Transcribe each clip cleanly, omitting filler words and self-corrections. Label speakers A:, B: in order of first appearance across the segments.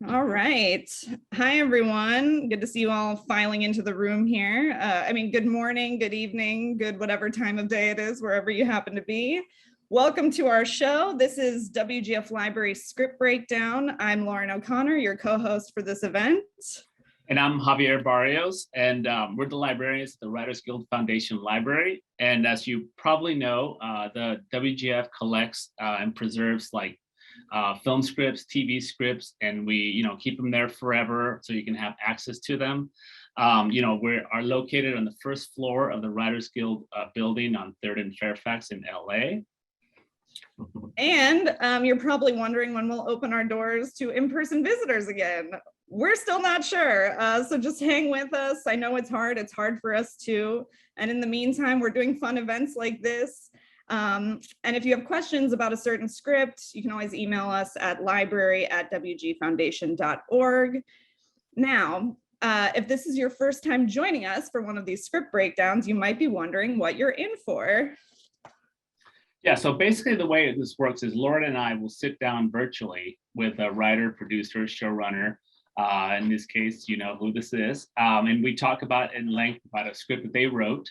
A: All right. Hi, everyone. Good to see you all filing into the room here. Good morning, good evening, good whatever time of day it is, wherever you happen to be. Welcome to our show. This is WGF Library Script Breakdown. I'm Lauren O'Connor, your co-host for this event.
B: And I'm Javier Barrios, and we're the librarians at the Writers Guild Foundation Library. And as you probably know, the WGF collects and preserves film scripts, TV scripts, and we keep them there forever so you can have access to them. We are located on the first floor of the Writers Guild building on 3rd and Fairfax in LA.
A: And you're probably wondering when we'll open our doors to in-person visitors again. We're still not sure, so just hang with us. I know it's hard for us too. And in the meantime, we're doing fun events like this. And if you have questions about a certain script, you can always email us at library@wgfoundation.org. Now, if this is your first time joining us for one of these script breakdowns, you might be wondering what you're in for.
B: Yeah, so basically the way this works is Lauren and I will sit down virtually with a writer, producer, showrunner. In this case, you know who this is. And we talk about in length about a script that they wrote.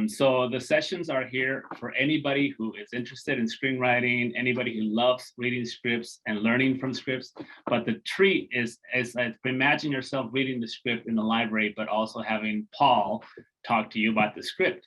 B: So the sessions are here for anybody who is interested in screenwriting, anybody who loves reading scripts and learning from scripts. But the treat is imagine yourself reading the script in the library, but also having Paul talk to you about the script.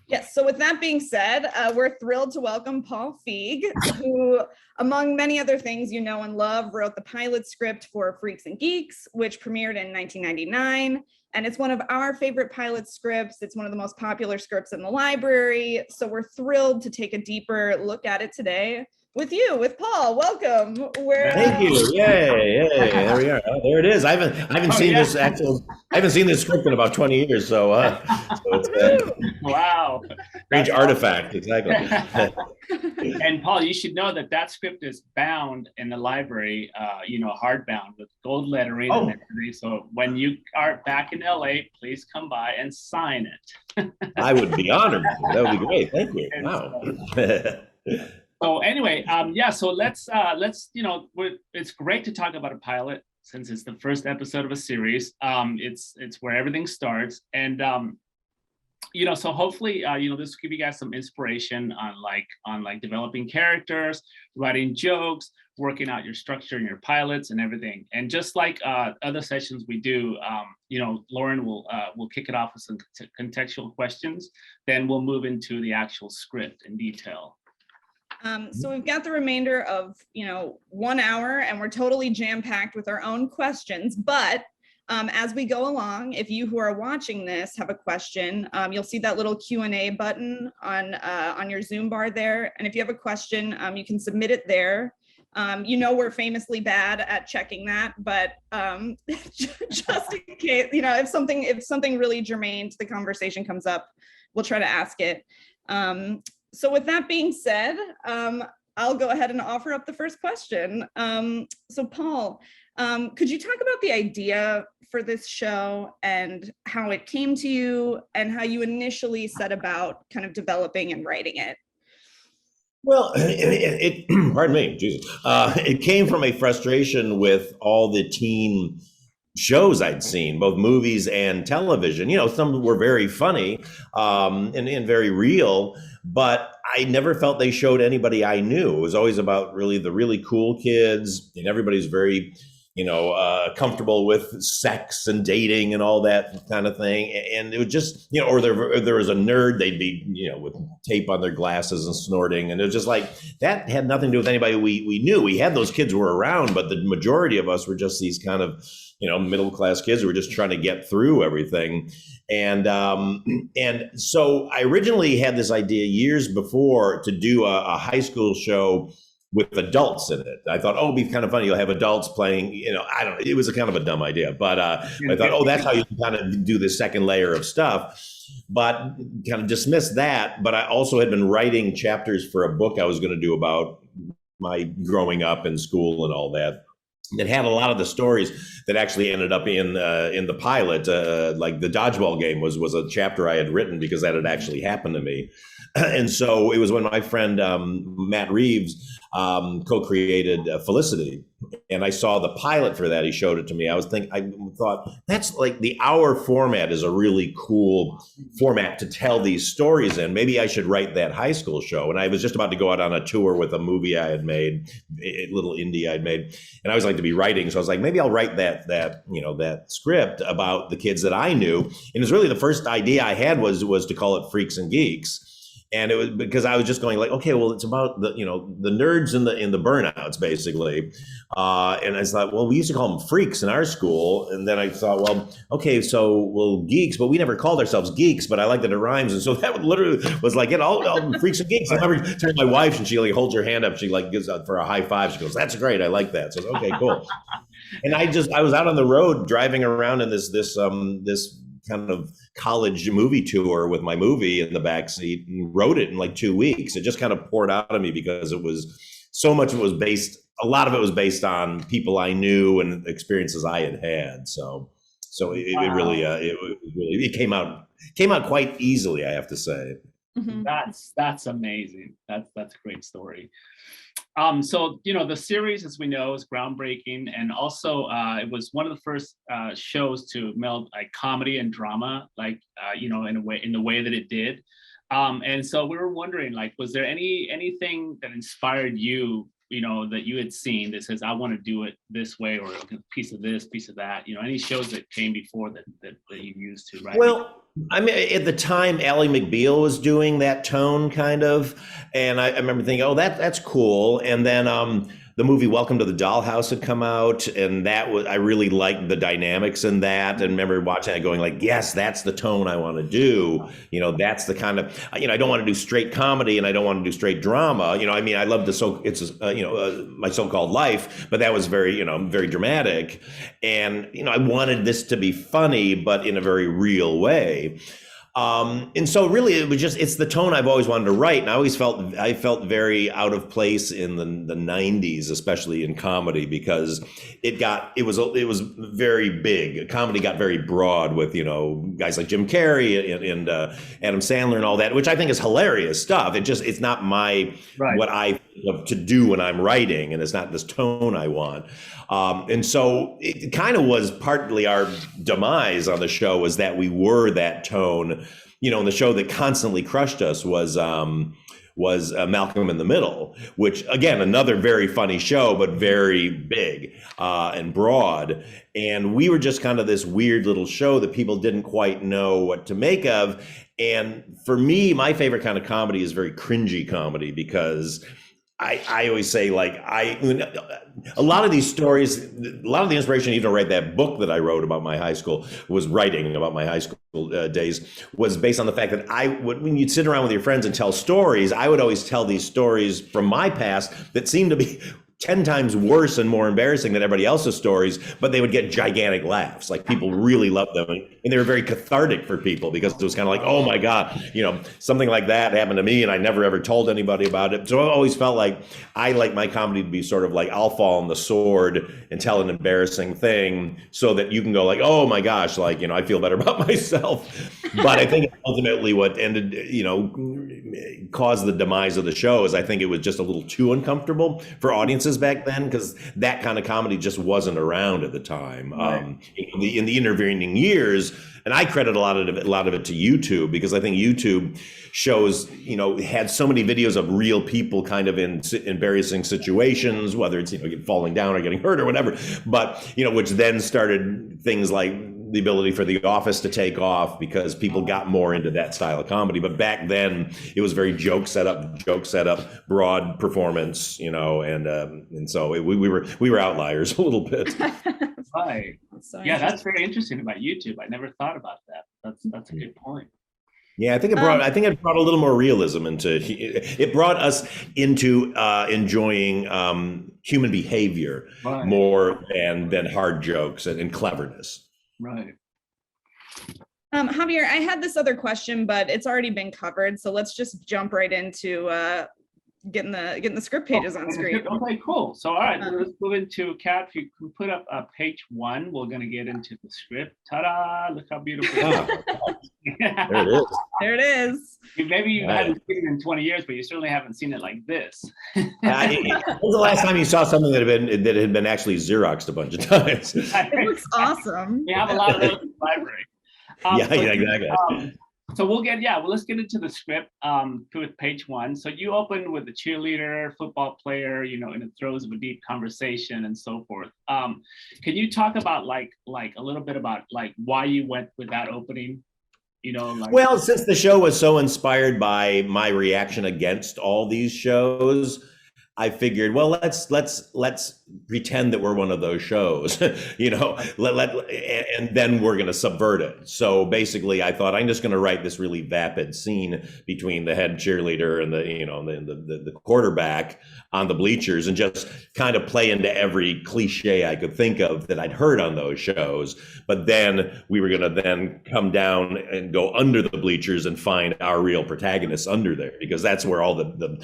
A: Yes, so with that being said, we're thrilled to welcome Paul Feig, who, among many other things you know and love, wrote the pilot script for Freaks and Geeks, which premiered in 1999. And it's one of our favorite pilot scripts. It's one of the most popular scripts in the library. So we're thrilled to take a deeper look at it today with Paul. Welcome.
C: Thank you. Yay! There we are. Oh, there it is. I haven't seen this script in about 20 years. So it's
B: wow,
C: strange artifact. Exactly.
B: And Paul, you should know that script is bound in the library, hardbound with gold lettering and everything. So when you are back in LA, please come by and sign it.
C: I would be honored. That would be great. Thank you. Wow.
B: So anyway, so let's it's great to talk about a pilot since it's the first episode of a series. It's where everything starts, and so hopefully this will give you guys some inspiration on developing characters, writing jokes, working out your structure and your pilots and everything. And just like other sessions we do, Lauren will kick it off with some contextual questions, then we'll move into the actual script in detail.
A: So we've got the remainder of 1 hour, and we're totally jam-packed with our own questions. But as we go along, if you who are watching this have a question, you'll see that little Q&A button on your Zoom bar there. And if you have a question, you can submit it there. We're famously bad at checking that, but just in case, if something really germane to the conversation comes up, we'll try to ask it. So with that being said, I'll go ahead and offer up the first question. So Paul, could you talk about the idea for this show and how it came to you and how you initially set about kind of developing and writing it?
C: Well, pardon me, Jesus. It came from a frustration with all the teen shows I'd seen, both movies and television. Some were very funny and very real, but I never felt they showed anybody I knew. It was always about really the really cool kids, and everybody's very, comfortable with sex and dating and all that kind of thing. And it was just, or there was a nerd, they'd be, with tape on their glasses and snorting. And it was just like, that had nothing to do with anybody we knew. We had those kids were around, but the majority of us were just these kind of, middle-class kids who were just trying to get through everything. And so I originally had this idea years before to do a high school show with adults in it. I thought, it'd be kind of funny. You'll have adults playing, it was a kind of a dumb idea, but I thought, that's how you can kind of do the second layer of stuff, but kind of dismissed that. But I also had been writing chapters for a book I was going to do about my growing up in school and all that. It had a lot of the stories that actually ended up in the pilot, like the dodgeball game was a chapter I had written because that had actually happened to me. And so it was when my friend Matt Reeves co-created Felicity, and I saw the pilot for that. He showed it to me. I thought that's like the hour format is a really cool format to tell these stories in. Maybe I should write that high school show. And I was just about to go out on a tour with a movie I had made, a little indie I'd made, and I always like to be writing. So I was like, maybe I'll write that script about the kids that I knew. And it was really the first idea I had was to call it Freaks and Geeks. And it was because I was just going like, okay, well, it's about the nerds and the burnouts basically. And I thought, well, we used to call them freaks in our school. And then I thought, well, okay, so geeks, but we never called ourselves geeks, but I like that it rhymes. And so that literally was like, all freaks and geeks. I remember turning to my wife and she like holds her hand up. She like gives out for a high five. She goes, that's great. I like that. So okay, cool. And I was out on the road driving around in this kind of college movie tour with my movie in the backseat and wrote it in like 2 weeks. It just kind of poured out of me because it was so much of it was based, a lot of it was based on people I knew and experiences I had had. So it really came out quite easily, I have to say.
A: Mm-hmm.
B: That's amazing. That's a great story. So, the series, as we know, is groundbreaking. And also, it was one of the first shows to meld like comedy and drama, like, in the way that it did. And so we were wondering, like, was there anything that inspired you, that you had seen that says, I want to do it this way, or a piece of this, piece of that, any shows that came before that you used to write?
C: Well, I mean, at the time, Ally McBeal was doing that tone kind of, and I remember thinking, oh, that's cool. And then the movie Welcome to the Dollhouse had come out, and I really liked the dynamics in that, and remember watching it going like, yes, that's the tone I want to do. That's the kind of, I don't want to do straight comedy and I don't want to do straight drama. I love My So-Called Life, but that was very, very dramatic. And, I wanted this to be funny, but in a very real way. And so really it's the tone I've always wanted to write. And I felt very out of place in the 90s, especially in comedy, because it was very big. Comedy got very broad with, guys like Jim Carrey and Adam Sandler and all that, which I think is hilarious stuff. It's not what I think of to do when I'm writing, and it's not this tone I want. And so it kind of was partly our demise on the show, was that we were that tone. And the show that constantly crushed us was Malcolm in the Middle, which, again, another very funny show, but very big and broad. And we were just kind of this weird little show that people didn't quite know what to make of. And for me, my favorite kind of comedy is very cringy comedy, because I always say, like, a lot of these stories, a lot of the inspiration even to write that book that I wrote about my high school, writing about my high school days, was based on the fact that when you'd sit around with your friends and tell stories, I would always tell these stories from my past that seemed to be 10 times worse and more embarrassing than everybody else's stories, but they would get gigantic laughs. Like, people really loved them. And they were very cathartic for people, because it was kind of like, oh my God, something like that happened to me and I never ever told anybody about it. So I always felt like I like my comedy to be sort of like, I'll fall on the sword and tell an embarrassing thing so that you can go like, oh my gosh, like, I feel better about myself. But I think ultimately what ended, caused the demise of the show is I think it was just a little too uncomfortable for audiences back then, because that kind of comedy just wasn't around at the time. Right. In the intervening years, and I credit a lot of it to YouTube, because I think YouTube shows, had so many videos of real people kind of in embarrassing situations, whether it's falling down or getting hurt or whatever, but which then started things like the ability for The Office to take off, because people got more into that style of comedy. But back then it was very joke setup, broad performance, and so we were outliers a little bit.
B: Right. Yeah, that's very interesting about YouTube. I never thought about that. That's a good point.
C: Yeah, I think it brought a little more realism into it. Brought us into enjoying human behavior more than hard jokes and cleverness.
B: Right.
A: Javier, I had this other question, but it's already been covered. So let's just jump right into getting the script pages on screen.
B: Okay, cool. So, all right, let's move into Kat. If you can put up page 1, we're going to get into the script. Ta-da! Look how beautiful.
C: There it is.
A: There it is.
B: Maybe you haven't seen it in 20 years, but you certainly haven't seen it like this.
C: When was the last time you saw something that had been actually Xeroxed a bunch of times?
A: It looks awesome.
B: We have a lot of those in the library.
C: Exactly.
B: So let's get into the script with page 1. So you open with a cheerleader, football player, in the throes of a deep conversation and so forth. Can you talk about like a little bit about like why you went with that opening?
C: Well, since the show was so inspired by my reaction against all these shows, I figured, well, let's pretend that we're one of those shows, and then we're going to subvert it. So basically, I thought I'm just going to write this really vapid scene between the head cheerleader and the quarterback on the bleachers, and just kind of play into every cliche I could think of that I'd heard on those shows. But then we were going to then come down and go under the bleachers and find our real protagonists under there, because that's where all the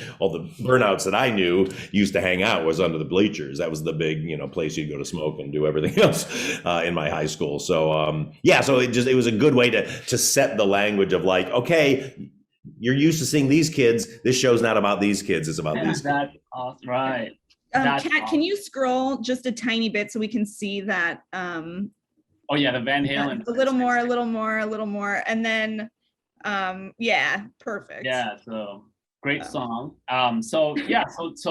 C: burnouts that I knew used to hang out, was under the bleachers. That was the big, place you'd go to smoke and do everything else in my high school. So so it was a good way to set the language of like, okay, you're used to seeing these kids. This show's not about these kids. It's about these kids.
B: That's awesome. Right.
A: Kat, can you scroll just a tiny bit so we can see that?
B: The Van Halen.
A: A little more. And then, perfect.
B: Yeah, so great song. So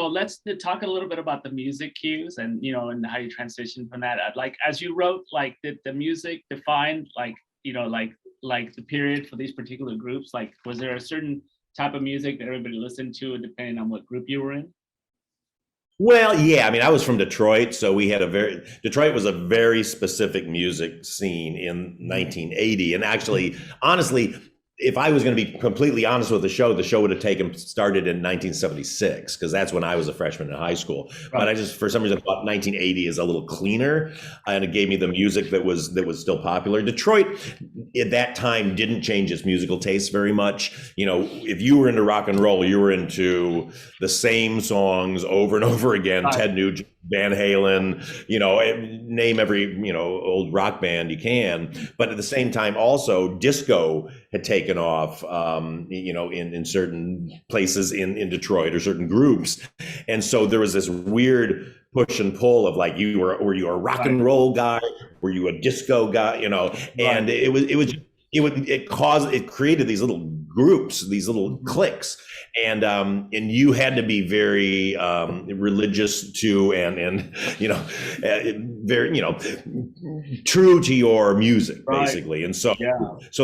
B: let's talk a little bit about the music cues and, and how you transition from that. Like, as you wrote, like, did the music define, like the period for these particular groups? Like, was there a certain type of music that everybody listened to depending on what group you were in?
C: Well, yeah, I mean, I was from Detroit, so we had Detroit was a very specific music scene in 1980. And actually, honestly, if I was going to be completely honest with the show would have started in 1976, because that's when I was a freshman in high school. Right. But I just, for some reason, thought 1980 is a little cleaner, and it gave me the music that was still popular. Detroit at that time didn't change its musical taste very much. If you were into rock and roll, you were into the same songs over and over again. Right. Ted Nugent, Van Halen, name every, old rock band you can. But at the same time, also disco had taken off, in certain places in Detroit, or certain groups. And so there was this weird push and pull of like, were you a rock and roll guy? Were you a disco guy? And it created these little groups, these little cliques. And you had to be very religious to and very true to your music, basically. And so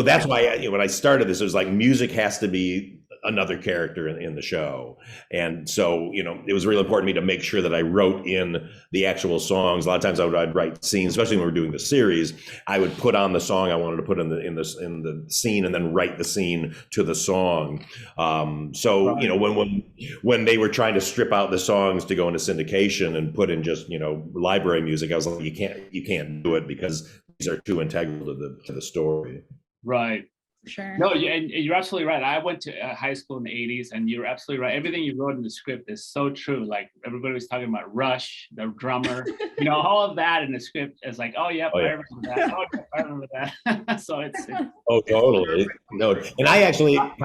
C: that's why when I started this, it was like music has to be another character in the show. And so, it was really important to me to make sure that I wrote in the actual songs. A lot of times I'd write scenes, especially when we were doing the series. I would put on the song I wanted to put in the scene, and then write the scene to the song. When they were trying to strip out the songs to go into syndication and put in just, library music, I was like, you can't do it, because these are too integral to the story.
B: Right.
A: Sure.
B: No, and you're absolutely right. I went to high school in the 80s, and you're absolutely right. Everything you wrote in the script is so true. Like, everybody was talking about Rush, the drummer, all of that in the script is like, I remember that. I remember that. So it's
C: oh, totally. No, and I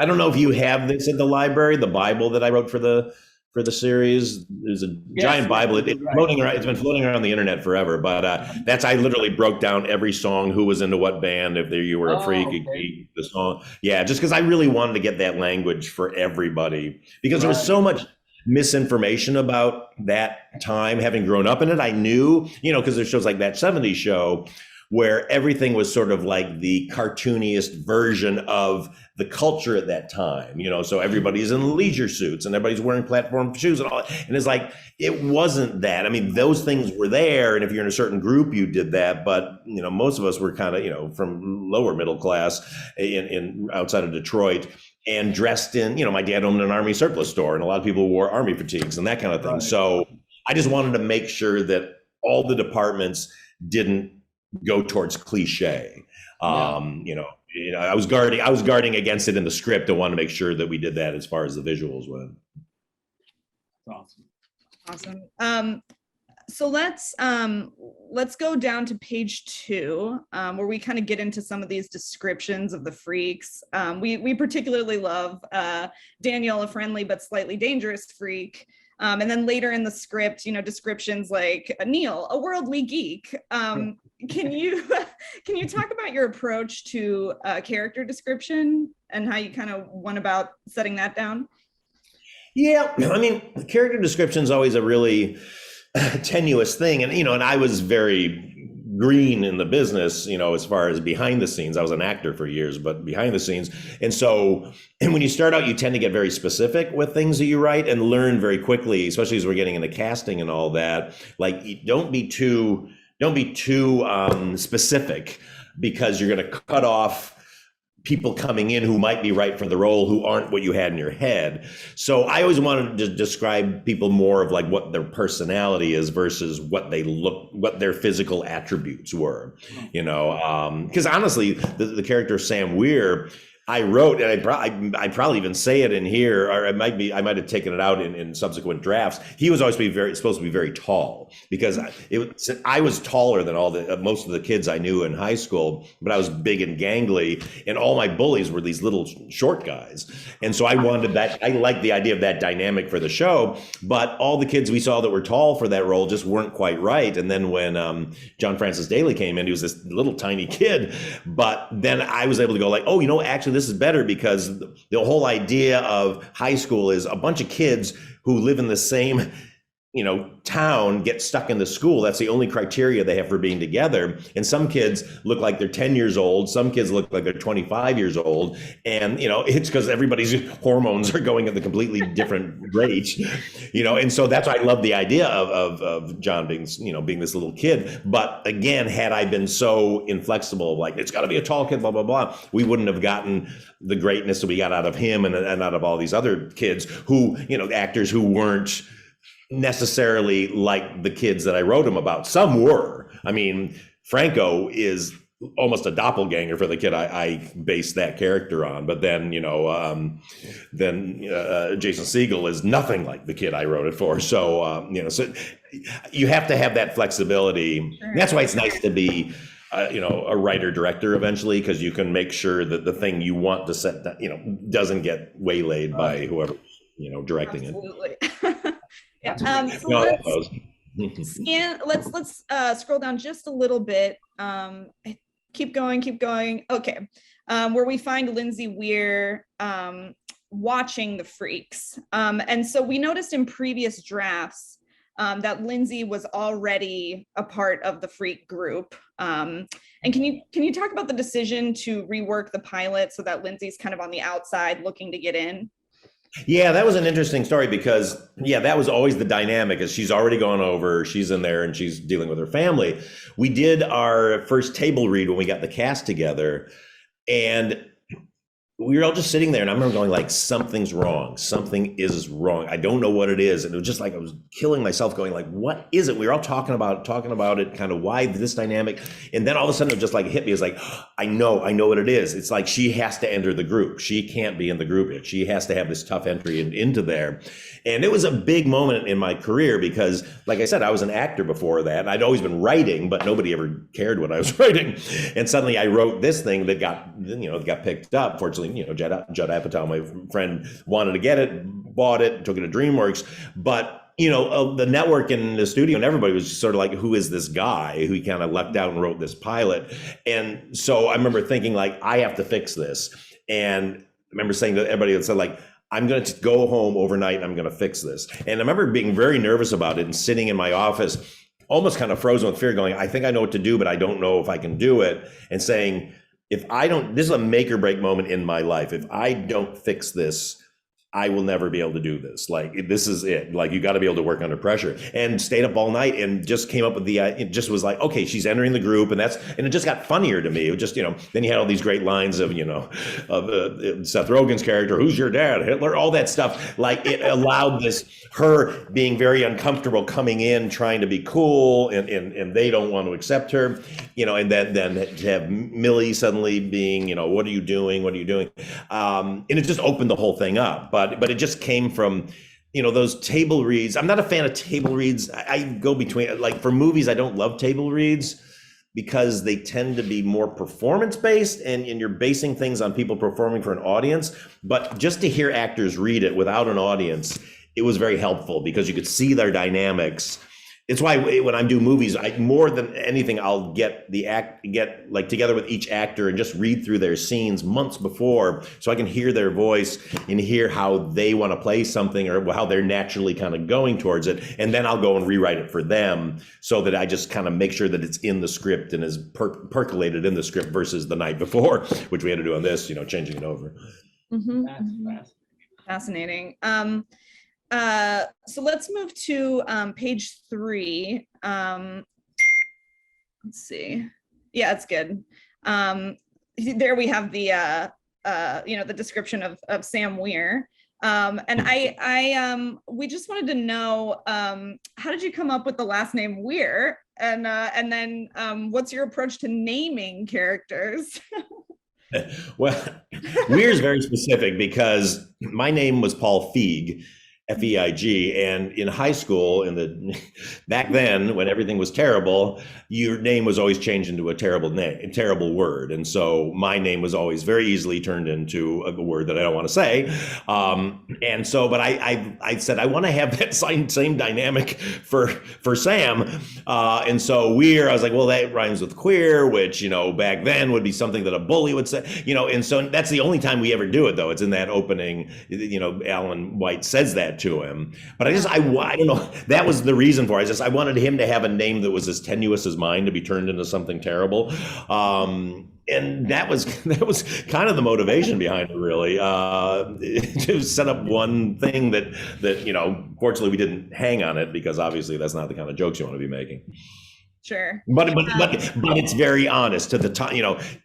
C: don't know if you have this in the library, the Bible that I wrote for the series. There's a giant Bible. It's floating around. It's been floating around the internet forever. But I literally broke down every song, who was into what band, if you were a freak, the song. Yeah, just because I really wanted to get that language for everybody, because there was so much misinformation about that time. Having grown up in it, I knew, because there's shows like That 70s Show, where everything was sort of like the cartooniest version of the culture at that time, so everybody's in leisure suits and everybody's wearing platform shoes and all that. And it's like, it wasn't that. I mean, those things were there. And if you're in a certain group, you did that. But, most of us were kind of, from lower middle class in outside of Detroit, and dressed in, my dad owned an Army surplus store, and a lot of people wore Army fatigues and that kind of thing. Right. So I just wanted to make sure that all the departments didn't go towards cliche. I was guarding against it in the script. I wanted to make sure that we did that as far as the visuals went.
B: awesome.
A: Awesome. So let's go down to page 2, where we kind of get into some of these descriptions of the freaks. We particularly love Daniel, a friendly but slightly dangerous freak. And then later in the script, descriptions like Neil, a worldly geek. Can you talk about your approach to character description and how you kind of went about setting that down?
C: Yeah, I mean, character description is always a really tenuous thing. And I was very green in the business, as far as behind the scenes. I was an actor for years, but behind the scenes. And when you start out, you tend to get very specific with things that you write and learn very quickly, especially as we're getting into casting and all that. Like, don't be too specific, because you're going to cut off people coming in who might be right for the role who aren't what you had in your head. So I always wanted to describe people more of like what their personality is versus what their physical attributes were, because honestly, the character Sam Weir, I wrote, and I probably even say it in here, or I might have taken it out in subsequent drafts. He was always supposed to be very tall, because I was taller than most of the kids I knew in high school, but I was big and gangly, and all my bullies were these little short guys. And so I wanted that. I liked the idea of that dynamic for the show, but all the kids we saw that were tall for that role just weren't quite right. And then when John Francis Daley came in, he was this little tiny kid, but then I was able to go like, oh, actually, this is better, because the whole idea of high school is a bunch of kids who live in the same town get stuck in the school. That's the only criteria they have for being together. And some kids look like they're 10 years old. Some kids look like they're 25 years old. And, it's because everybody's hormones are going at the completely different rate, and so that's why I love the idea of John being, being this little kid. But again, had I been so inflexible, like, it's got to be a tall kid, blah, blah, blah, we wouldn't have gotten the greatness that we got out of him and out of all these other kids who, actors who weren't necessarily like the kids that I wrote him about. Some were. I mean, Franco is almost a doppelganger for the kid I based that character on. But then, Jason Segel is nothing like the kid I wrote it for. So, so you have to have that flexibility. Sure. That's why it's nice to be a writer director eventually, because you can make sure that the thing you want to set that, doesn't get waylaid by whoever, directing
A: Absolutely.
C: it.
A: Let's scroll down just a little bit. Keep going. Okay. Where we find Lindsay Weir watching the freaks. And so we noticed in previous drafts that Lindsay was already a part of the freak group. And can you talk about the decision to rework the pilot so that Lindsay's kind of on the outside looking to get in?
C: Yeah, that was an interesting story, because that was always the dynamic, is she's already gone over, she's in there and she's dealing with her family. We did our first table read when we got the cast together, and we were all just sitting there, and I remember going like, something's wrong. Something is wrong. I don't know what it is. And it was just like, I was killing myself going like, what is it? We were all talking about it, kind of why this dynamic. And then all of a sudden it just like hit me. It's like, I know what it is. It's like, she has to enter the group. She can't be in the group yet. She has to have this tough entry into there. And it was a big moment in my career, because like I said, I was an actor before that. And I'd always been writing, but nobody ever cared what I was writing. And suddenly I wrote this thing that got picked up. Fortunately, Judd Apatow, my friend, wanted to get it, bought it, took it to DreamWorks. But, the network and the studio and everybody was just sort of like, who is this guy who kind of left out and wrote this pilot? And so I remember thinking like, I have to fix this. And I remember saying to everybody that said like, I'm going to go home overnight and I'm going to fix this. And I remember being very nervous about it and sitting in my office, almost kind of frozen with fear, going, I think I know what to do, but I don't know if I can do it. And saying, this is a make or break moment in my life. If I don't fix this, I will never be able to do this. Like, this is it. Like, you got to be able to work under pressure. And stayed up all night and just came up with it just was like, okay, she's entering the group. And it just got funnier to me. It just, then you had all these great lines of Seth Rogen's character, who's your dad, Hitler, all that stuff. Like, it allowed her being very uncomfortable coming in, trying to be cool, and they don't want to accept her, and then to have Millie suddenly being, what are you doing? And it just opened the whole thing up. But it just came from those table reads. I'm not a fan of table reads. I go between, like for movies, I don't love table reads because they tend to be more performance based and you're basing things on people performing for an audience. But just to hear actors read it without an audience, it was very helpful because you could see their dynamics. It's why when I do movies, more than anything, I'll get like together with each actor and just read through their scenes months before, so I can hear their voice and hear how they want to play something or how they're naturally kind of going towards it. And then I'll go and rewrite it for them so that I just kind of make sure that it's in the script and is percolated in the script versus the night before, which we had to do on this, changing it over.
A: Mm-hmm. That's fascinating. So let's move to page 3. Let's see. Yeah, it's good. There we have the the description of Sam Weir. And we just wanted to know, how did you come up with the last name Weir? And then what's your approach to naming characters?
C: Well, Weir is very specific because my name was Paul Feig, F-E-I-G, and in high school, back then when everything was terrible, your name was always changed into a terrible word, and so my name was always very easily turned into a word that I don't want to say. And so, but I said I want to have that same dynamic for Sam, and so Weir, I was like, well, that rhymes with queer, which back then would be something that a bully would say, and so that's the only time we ever do it, though. It's in that opening, Alan White says that to him, but I don't know, that was the reason for it. I wanted him to have a name that was as tenuous as mine to be turned into something terrible, and that was kind of the motivation behind it, really, to set up one thing that fortunately we didn't hang on it, because obviously that's not the kind of jokes you want to be making.
A: Sure.
C: But it's very honest to the time,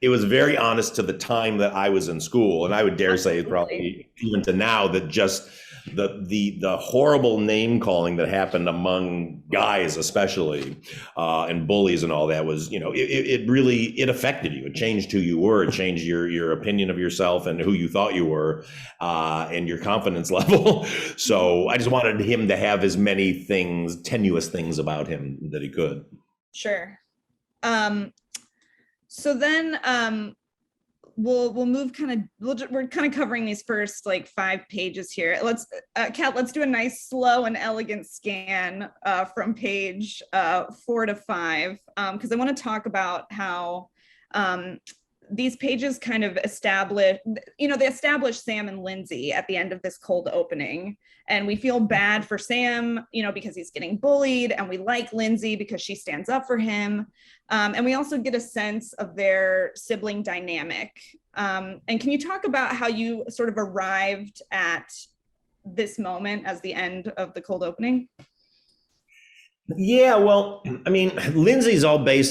C: it was very honest to the time that I was in school, and I would dare say probably even to now, that just the horrible name calling that happened among guys, especially, and bullies and all that was, it really affected you. It changed who you were. It changed your opinion of yourself and who you thought you were, and your confidence level. So I just wanted him to have as many tenuous things about him that he could.
A: Sure. So then we'll move we're kind of covering these first 5 pages here. Let's Kat, let's do a nice slow and elegant scan from page 4 to 5, because I want to talk about how these pages kind of establish Sam and Lindsay at the end of this cold opening, and we feel bad for Sam, because he's getting bullied, and we like Lindsay because she stands up for him, and we also get a sense of their sibling dynamic. And can you talk about how you sort of arrived at this moment as the end of the cold opening?
C: Yeah, well, I mean, Lindsay's all a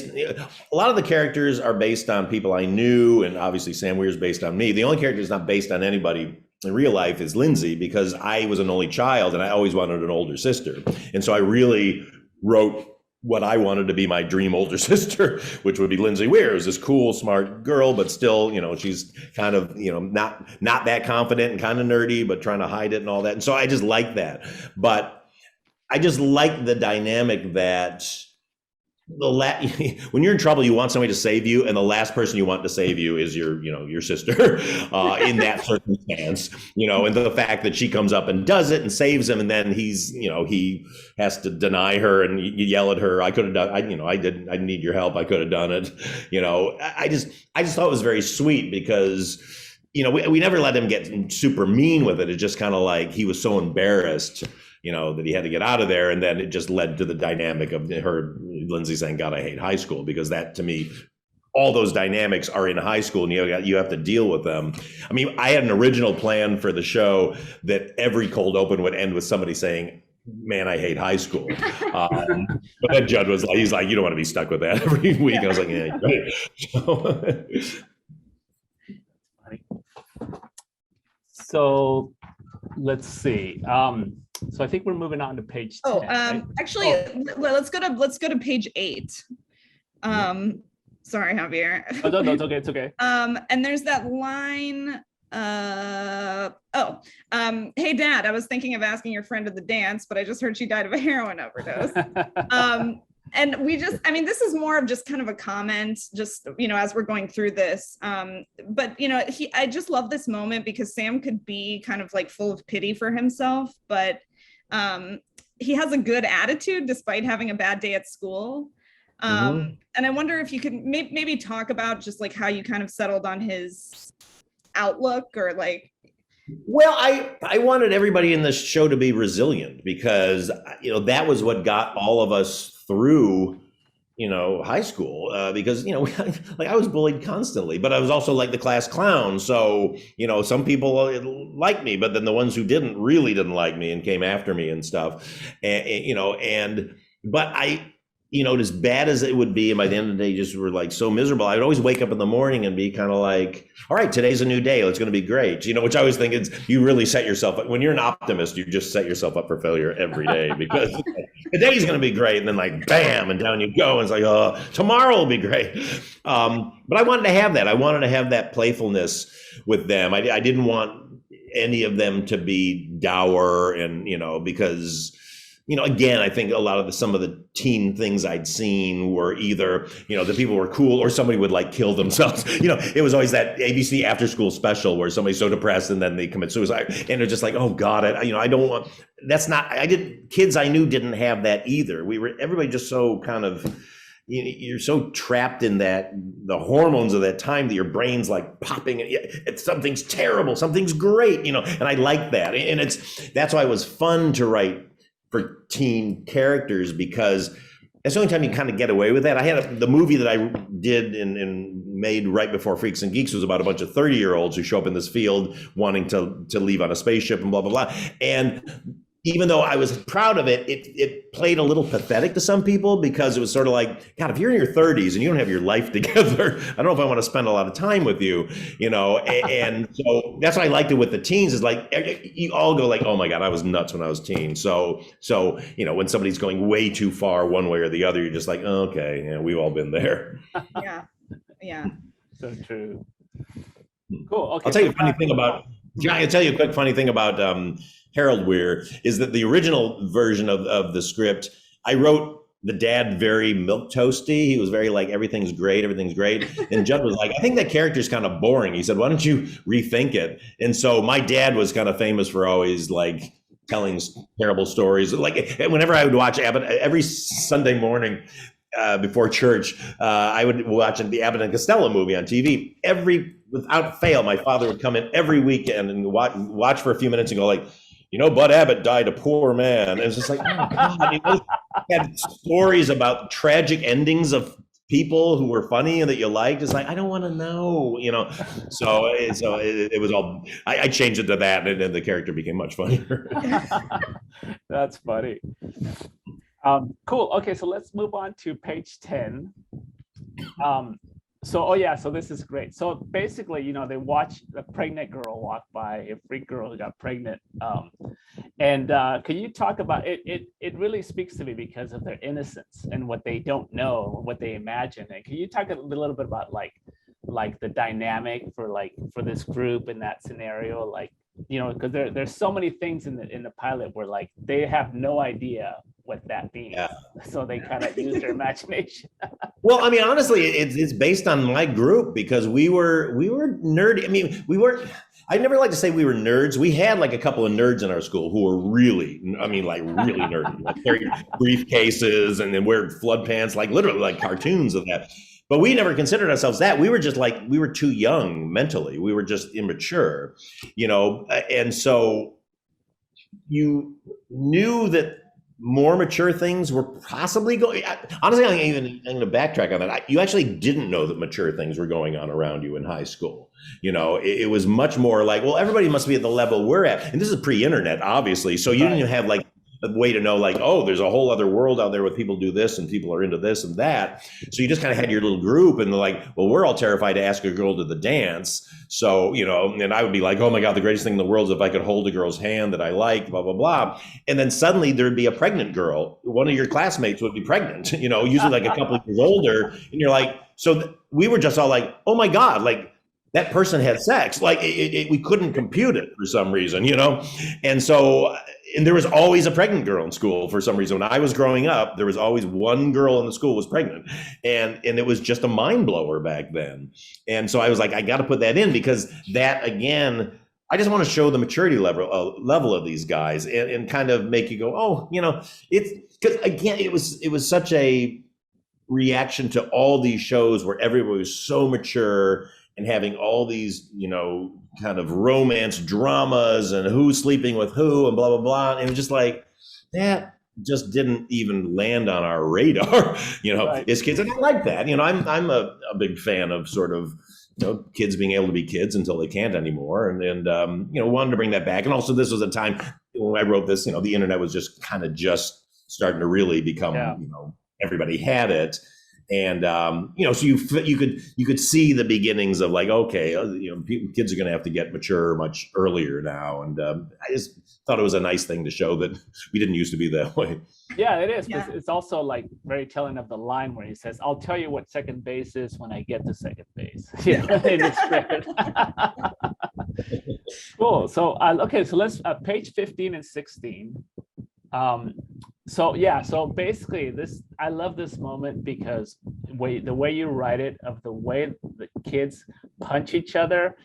C: lot of the characters are based on people I knew, and obviously Sam Weir's based on me. The only character that's not based on anybody in real life is Lindsay, because I was an only child and I always wanted an older sister. And so I really wrote what I wanted to be my dream older sister, which would be Lindsay Weir, who's this cool, smart girl, but still, she's kind of, not that confident and kind of nerdy, but trying to hide it and all that. And so I just like that. But I just like the dynamic that when you're in trouble, you want somebody to save you, and the last person you want to save you is your sister, in that circumstance, and the fact that she comes up and does it and saves him, and then he has to deny her and you yell at her, I could have done, I need your help, I could have done it, I just thought it was very sweet, because we never let him get super mean with it. It's just kind of like he was so embarrassed, that he had to get out of there. And then it just led to the dynamic of Lindsay saying, God, I hate high school, because that, to me, all those dynamics are in high school, and you have to deal with them. I mean, I had an original plan for the show that every cold open would end with somebody saying, man, I hate high school. But then Judd he's like, you don't want to be stuck with that every week. Yeah. I was like, yeah, you're right.
B: So let's see. So I think we're moving on to page 10. Right?
A: Actually, let's go to page 8. Sorry, Javier.
B: Oh, no, it's okay. It's okay.
A: And there's that line. Hey Dad, I was thinking of asking your friend at the dance, but I just heard she died of a heroin overdose. And this is more of just kind of a comment, just, as we're going through this. But, I just love this moment because Sam could be kind of like full of pity for himself, but he has a good attitude despite having a bad day at school. And I wonder if you could maybe talk about just like how you kind of settled on his outlook or like.
C: Well, I wanted everybody in this show to be resilient because, that was what got all of us through, high school, because, like I was bullied constantly, but I was also like the class clown. So, some people liked me, but then the ones who really didn't like me and came after me and stuff. But as bad as it would be, and by the end of the day, just were like so miserable. I would always wake up in the morning and be kind of like, all right, today's a new day. It's going to be great. Which I always think you really set yourself up. When you're an optimist, you just set yourself up for failure every day because the day's going to be great. And then like, bam, and down you go. And it's like, oh, tomorrow will be great. But I wanted to have that. I wanted to have that playfulness with them. I didn't want any of them to be dour and, because again, I think a lot of some of the teen things I'd seen were either, the people were cool or somebody would like kill themselves. It was always that ABC after school special where somebody's so depressed and then they commit suicide. And they're just like, oh God, I don't want, kids I knew didn't have that either. Everybody just so kind of, you're so trapped in the hormones of that time that your brain's like popping. Something's terrible, something's great, and I like that. And that's why it was fun to write for teen characters because that's the only time you kind of get away with that. I had the movie that I did and made right before Freaks and Geeks was about a bunch of 30-year-olds who show up in this field wanting to leave on a spaceship and blah, blah, blah. And even though I was proud of it, it played a little pathetic to some people because it was sort of like, God, if you're in your 30s and you don't have your life together, I don't know if I want to spend a lot of time with you, and so that's why I liked it with the teens is like, you all go like, oh my God, I was nuts when I was teen. So, when somebody's going way too far one way or the other, you're just like, oh, okay, we've all been there.
A: Yeah.
B: So true. Cool. Okay.
C: I'll tell you a funny thing about, Johnny, I'll tell you a quick funny thing about, Harold Weir is that the original version of the script, I wrote the dad very milk toasty. He was very like, everything's great. And Judd was like, I think that character's kind of boring. He said, why don't you rethink it? And so my dad was kind of famous for always like telling terrible stories. Like whenever I would watch Abbott, every Sunday morning before church, I would watch the Abbott and Costello movie on TV. Without fail, my father would come in every weekend and watch for a few minutes and go like, Bud Abbott died a poor man. And it's just like, oh God, had stories about tragic endings of people who were funny and that you liked. It's like, I don't want to know, So it was all, I changed it to that and the character became much funnier.
B: That's funny. Cool. Okay, so let's move on to page 10. So this is great. So basically, they watch a pregnant girl walk by, a freak girl who got pregnant. And can you talk about it? It really speaks to me because of their innocence and what they don't know, what they imagine. And can you talk a little bit about like the dynamic for this group in that scenario? Because there's so many things in the pilot where like they have no idea what that means. Yeah. So they kind of use their imagination.
C: Well, I mean, honestly, it's based on my group because we were nerdy. I mean, I never like to say we were nerds. We had like a couple of nerds in our school who were really nerdy, like carried briefcases and then wear flood pants, like literally like cartoons of that. But we never considered ourselves that. We were just like, we were too young mentally. We were just immature, and so you knew that more mature things were possibly going. Honestly, I'm going to backtrack on that. You actually didn't know that mature things were going on around you in high school. It was much more like, well, everybody must be at the level we're at. And this is pre-internet, obviously. So you didn't have like a way to know like, oh, there's a whole other world out there where people do this and people are into this and that. So you just kind of had your little group and they're like, well, we're all terrified to ask a girl to the dance. So, and I would be like, oh my God, the greatest thing in the world is if I could hold a girl's hand that I like, blah, blah, blah. And then suddenly there'd be a pregnant girl. One of your classmates would be pregnant, usually like a couple of years older. And you're like, we were just all like, oh my God, like that person had sex. Like we couldn't compute it for some reason, you know? And so, and there was always a pregnant girl in school for some reason. When I was growing up, there was always one girl in the school was pregnant. And it was just a mind blower back then. And so I was like, I got to put that in because that, again, I just want to show the maturity level of these guys and kind of make you go, oh, you know, it's because again, it was such a reaction to all these shows where everybody was so mature and having all these, you know, kind of romance dramas and who's sleeping with who and blah, blah, blah. And it was just like, that just didn't even land on our radar, you know, right. As kids. And I like that. You know, I'm a big fan of sort of, you know, kids being able to be kids until they can't anymore. And you know, wanted to bring that back. And also this was a time when I wrote this, you know, the internet was just kind of just starting to really become, you know, everybody had it. And, you know, so you could see the beginnings of like, okay, you know, kids are going to have to get mature much earlier now. And I just thought it was a nice thing to show that we didn't used to be that way.
D: Yeah, it is. Yeah. It's also like very telling of the line where he says, I'll tell you what second base is when I get to second base. Yeah, in the script. Cool. So, okay, so let's page 15 and 16. So yeah, so basically I love this moment because the way you write it, of the way the kids punch each other,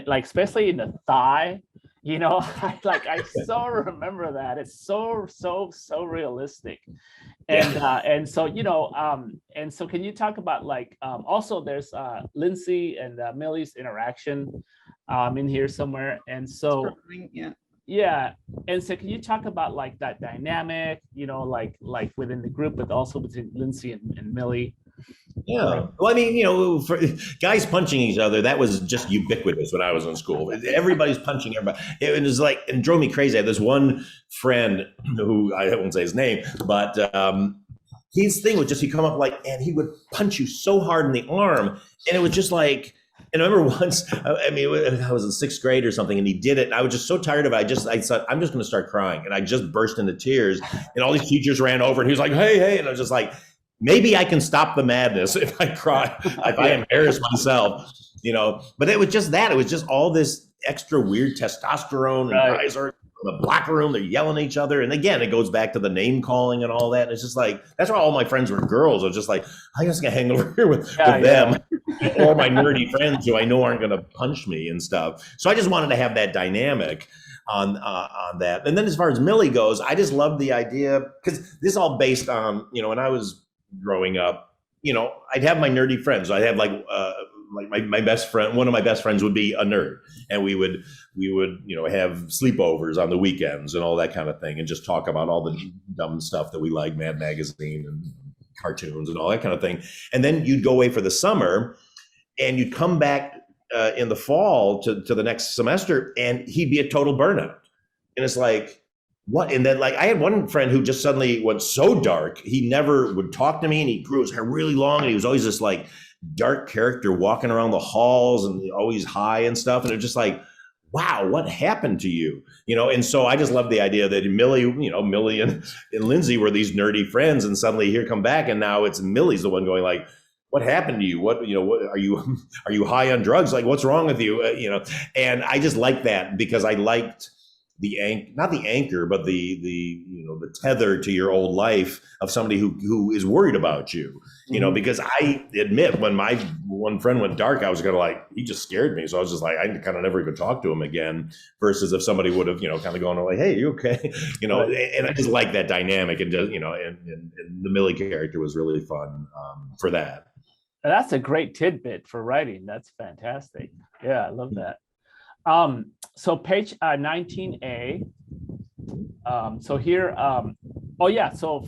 D: like especially in the thigh, you know, I so remember that. It's so realistic. And and so, you know, and so can you talk about like also there's Lindsay and Millie's interaction in here somewhere. And so yeah. And so can you talk about like that dynamic, you know, like within the group, but also between Lindsay and Millie?
C: Yeah. Well, I mean, you know, for guys punching each other, that was just ubiquitous when I was in school. Everybody's punching everybody. It was like, it drove me crazy. I had this one friend who I won't say his name, but his thing was just, he'd come up like, and he would punch you so hard in the arm. And it was just like, and I remember once, I mean, I was in sixth grade or something, and he did it. And I was just so tired of it. I thought, I'm just going to start crying. And I just burst into tears. And all these teachers ran over, and he was like, hey. And I was just like, maybe I can stop the madness if I cry, if I embarrass myself, you know. But it was just that. It was just all this extra weird testosterone. And guys are in the locker room, they're yelling at each other. And again, it goes back to the name calling and all that. And it's just like, that's why all my friends were girls. I was just like, I'm just going to hang over here with them. Or my nerdy friends who I know aren't going to punch me and stuff. So I just wanted to have that dynamic on that. And then as far as Millie goes, I just love the idea, because this is all based on, you know, when I was growing up, you know, I'd have my nerdy friends. I'd have like my best friend, one of my best friends would be a nerd, and we would, you know, have sleepovers on the weekends and all that kind of thing, and just talk about all the dumb stuff that we like, Mad Magazine and cartoons and all that kind of thing. And then you'd go away for the summer, and you'd come back in the fall to the next semester, and he'd be a total burnout. And it's like, what? And then like I had one friend who just suddenly went so dark, he never would talk to me, and he grew his hair really long, and he was always this like dark character walking around the halls and always high and stuff. And it was just like, wow, what happened to you? You know, and so I just love the idea that Millie and Lindsay were these nerdy friends, and suddenly here come back, and now it's Millie's the one going like, what happened to you? What, you know, what are you high on drugs? Like, what's wrong with you? You know, and I just like that, because I liked not the anchor, but the you know, the tether to your old life of somebody who is worried about you, you know, because I admit when my one friend went dark, I was kind of like, he just scared me. So I was just like, I kind of never even talked to him again, versus if somebody would have, you know, kind of gone like, hey, you okay? You know, and I just like that dynamic, and just, you know, and the Millie character was really fun for that.
D: That's a great tidbit for writing. That's fantastic. Yeah, I love that. So page 19A. So here, oh yeah, so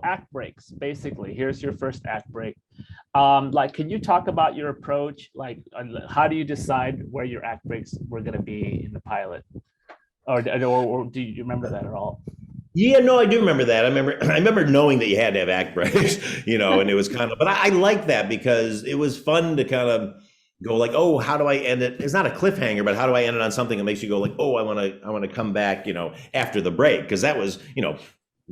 D: act breaks, basically. Here's your first act break. Like, can you talk about your approach? Like, how do you decide where your act breaks were going to be in the pilot? Or do you remember that at all?
C: Yeah, no, I do remember that. I remember knowing that you had to have act breaks, you know, and it was kind of, but I like that, because it was fun to kind of go like, oh, how do I end it? It's not a cliffhanger, but how do I end it on something that makes you go like, oh, I want to come back, you know, after the break? Because that was, you know,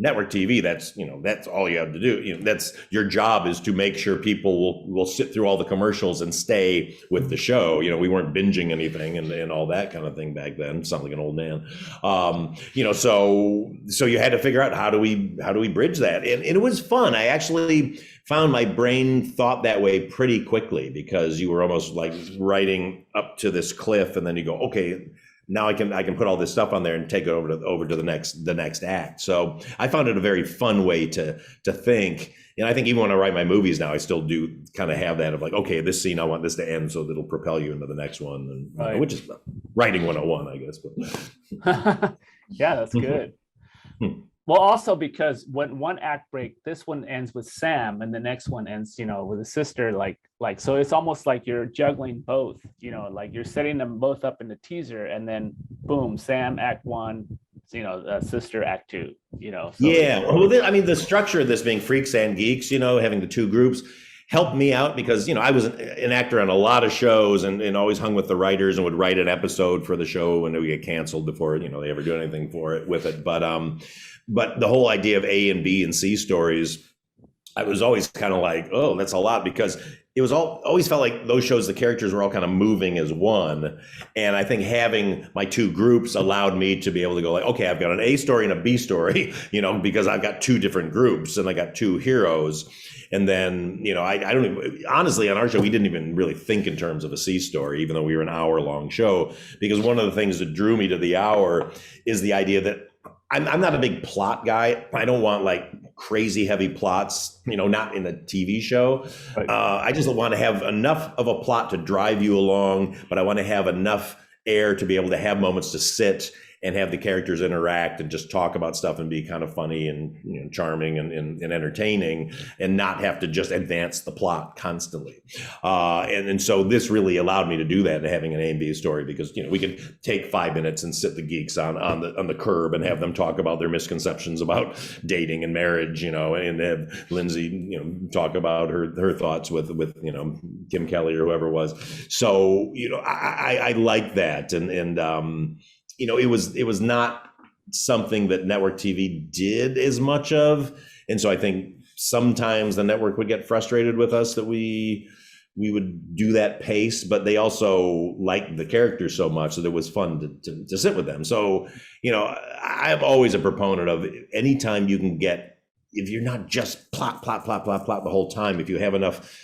C: network TV, that's all you have to do. That's your job, is to make sure people will sit through all the commercials and stay with the show. We weren't binging anything and all that kind of thing back then. Sound like an old man. So you had to figure out how do we bridge that, and it was fun. I actually found my brain thought that way pretty quickly, because you were almost like writing up to this cliff, and then you go, okay, now I can put all this stuff on there and take it over to the next act. So I found it a very fun way to think. And I think even when I write my movies now, I still do kind of have that of like, okay, this scene, I want this to end so that it'll propel you into the next one, and
D: Right.
C: which is writing 101, I guess. But.
D: Yeah, that's good. Well, also because when one act break, this one ends with Sam, and the next one ends, with a sister. Like so, it's almost like you're juggling both. Like you're setting them both up in the teaser, and then boom, Sam Act 1, sister Act 2. So
C: Yeah, well, the structure of this being Freaks and Geeks, having the two groups helped me out, because I was an actor on a lot of shows, and always hung with the writers and would write an episode for the show when it would get canceled before they ever do anything with it. But the whole idea of A and B and C stories, I was always kind of like, oh, that's a lot, because it was always felt like those shows, the characters were all kind of moving as one. And I think having my two groups allowed me to be able to go like, okay, I've got an A story and a B story, because I've got two different groups and I got two heroes. And then, I don't even, honestly, on our show, we didn't even really think in terms of a C story, even though we were an hour-long show, because one of the things that drew me to the hour is the idea that I'm not a big plot guy. I don't want like crazy heavy plots, not in a TV show.
D: Right.
C: I just want to have enough of a plot to drive you along, but I want to have enough air to be able to have moments to sit and have the characters interact and just talk about stuff and be kind of funny and charming and entertaining, and not have to just advance the plot constantly. And so this really allowed me to do that, having an A and B story, because we could take 5 minutes and sit the geeks on the curb and have them talk about their misconceptions about dating and marriage, and have Lindsay talk about her thoughts with Kim Kelly or whoever it was. So I like that, and it was not something that network TV did as much of. And so I think sometimes the network would get frustrated with us that we would do that pace, but they also liked the characters so much that it was fun to sit with them. So, I'm always a proponent of anytime you can get, if you're not just plot the whole time, if you have enough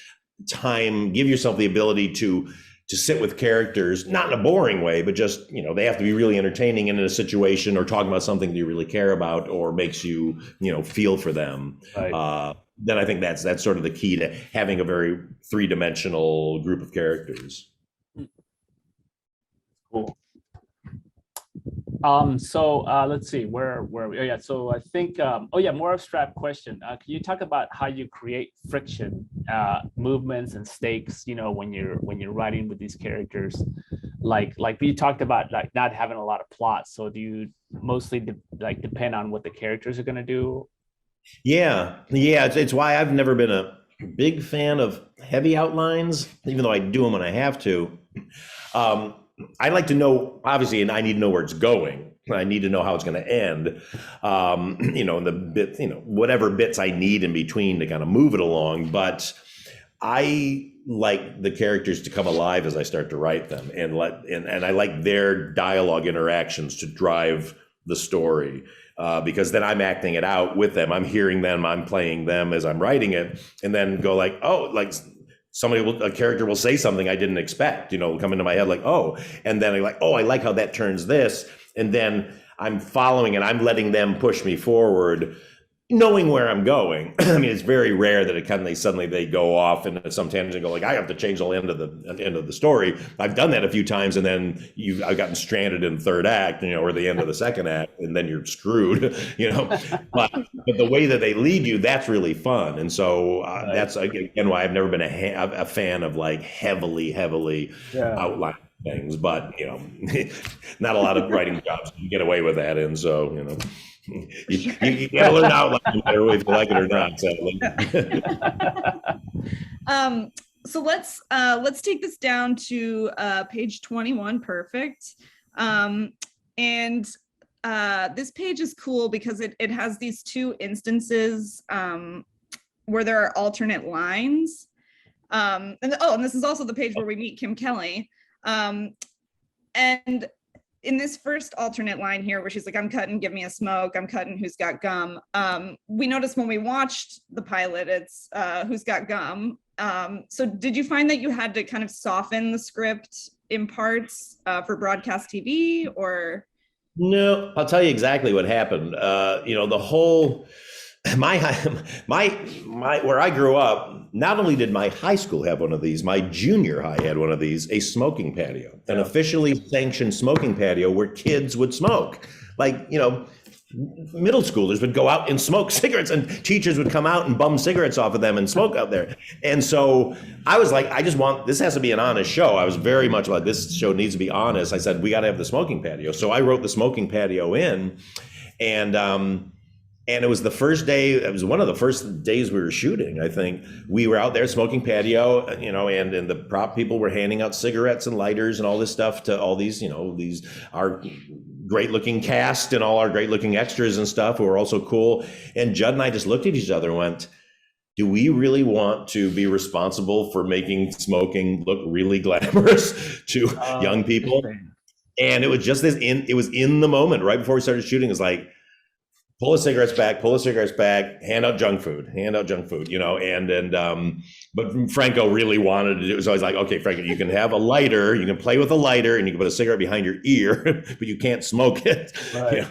C: time, give yourself the ability to sit with characters, not in a boring way, but just, they have to be really entertaining in a situation, or talking about something that you really care about, or makes you, feel for them.
D: Right.
C: Then I think that's sort of the key to having a very three-dimensional group of characters.
D: Cool. So let's see, where are we? Oh yeah, so I think more abstract question. Can you talk about how you create friction, movements and stakes, when you're writing with these characters? Like you talked about like not having a lot of plots. So do you mostly depend on what the characters are going to do?
C: Yeah. It's why I've never been a big fan of heavy outlines, even though I do them when I have to. I like to know, obviously, and I need to know where it's going. I need to know how it's going to end, and the bit, whatever bits I need in between to kind of move it along. But I like the characters to come alive as I start to write them, and I like their dialogue interactions to drive the story, because then I'm acting it out with them. I'm hearing them, I'm playing them as I'm writing it, and then go like, oh, like a character will say something I didn't expect, come into my head like, oh, and then I'm like, oh, I like how that turns this. And then I'm following and I'm letting them push me forward, knowing where I'm going. I mean, it's very rare that they go off into some tangent and go like, I have to change the end of the story. I've done that a few times, and then I've gotten stranded in the third act, or the end of the second act, and then you're screwed, But the way that they lead you, that's really fun. And so that's again why I've never been a fan of like heavily outlined things. But not a lot of writing jobs you get away with that, and so you gotta learn outline no matter if you like it or not, sadly.
A: So let's take this down to page 21. Perfect. And this page is cool because it has these two instances where there are alternate lines. And this is also the page where we meet Kim Kelly. And in this first alternate line here, where she's like, I'm cutting, give me a smoke, I'm cutting, who's got gum? We noticed when we watched the pilot, it's who's got gum. So did you find that you had to kind of soften the script in parts for broadcast TV, or?
C: No, I'll tell you exactly what happened. The whole my where I grew up, not only did my high school have one of these, my junior high had one of these, a smoking patio, an officially sanctioned smoking patio where kids would smoke. Like, middle schoolers would go out and smoke cigarettes, and teachers would come out and bum cigarettes off of them and smoke out there. And so I was like, this has to be an honest show. I was very much like, this show needs to be honest. I said, we got to have the smoking patio. So I wrote the smoking patio in, and it was the first day, it was one of the first days we were shooting, I think. We were out there smoking patio, and the prop people were handing out cigarettes and lighters and all this stuff to all these, our great looking cast and all our great looking extras and stuff who were also cool. And Judd and I just looked at each other and went, do we really want to be responsible for making smoking look really glamorous to young people? And it was just it was in the moment, right before we started shooting. It's like, pull the cigarettes back, hand out junk food, but Franco really wanted to do it. So I was like, okay, Franco, you can have a lighter, you can play with a lighter, and you can put a cigarette behind your ear, but you can't smoke it.
D: Right.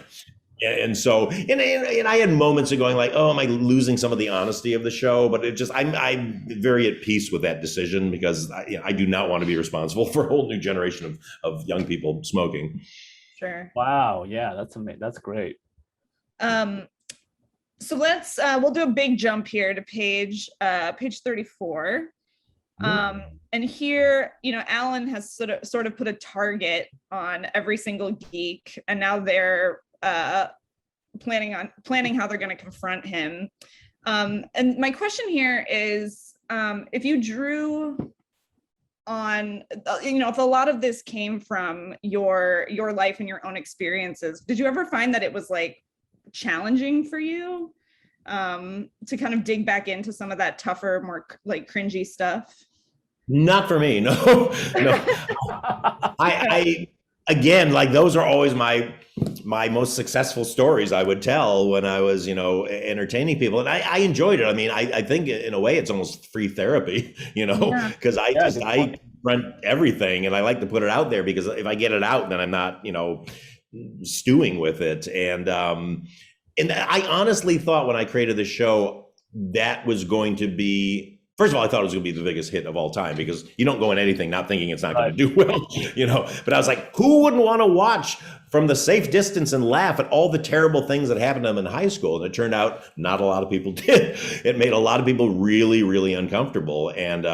C: And so, and I had moments of going like, oh, am I losing some of the honesty of the show? But I'm very at peace with that decision, because I do not want to be responsible for a whole new generation of young people smoking.
A: Sure.
D: Wow. Yeah, that's amazing. That's great.
A: So we'll do a big jump here to page 34. And here, Alan has sort of put a target on every single geek, and now they're planning how they're going to confront him. And my question here is, if you drew on, if a lot of this came from your life and your own experiences, did you ever find that it was like challenging for you to kind of dig back into some of that tougher, more like cringy stuff?
C: Not for me, no. I again, like, those are always my most successful stories I would tell when I was, entertaining people. And I enjoyed it. I mean, I think in a way it's almost free therapy, because I run everything, and I like to put it out there, because if I get it out, then I'm not, stewing with it. And I honestly thought when I created the show that was going to be, first of all, I thought it was going to be the biggest hit of all time, because you don't go in anything not thinking it's not going to do well, but I was like, who wouldn't want to watch from the safe distance and laugh at all the terrible things that happened to them in high school? And it turned out not a lot of people did. It made a lot of people really, really uncomfortable. And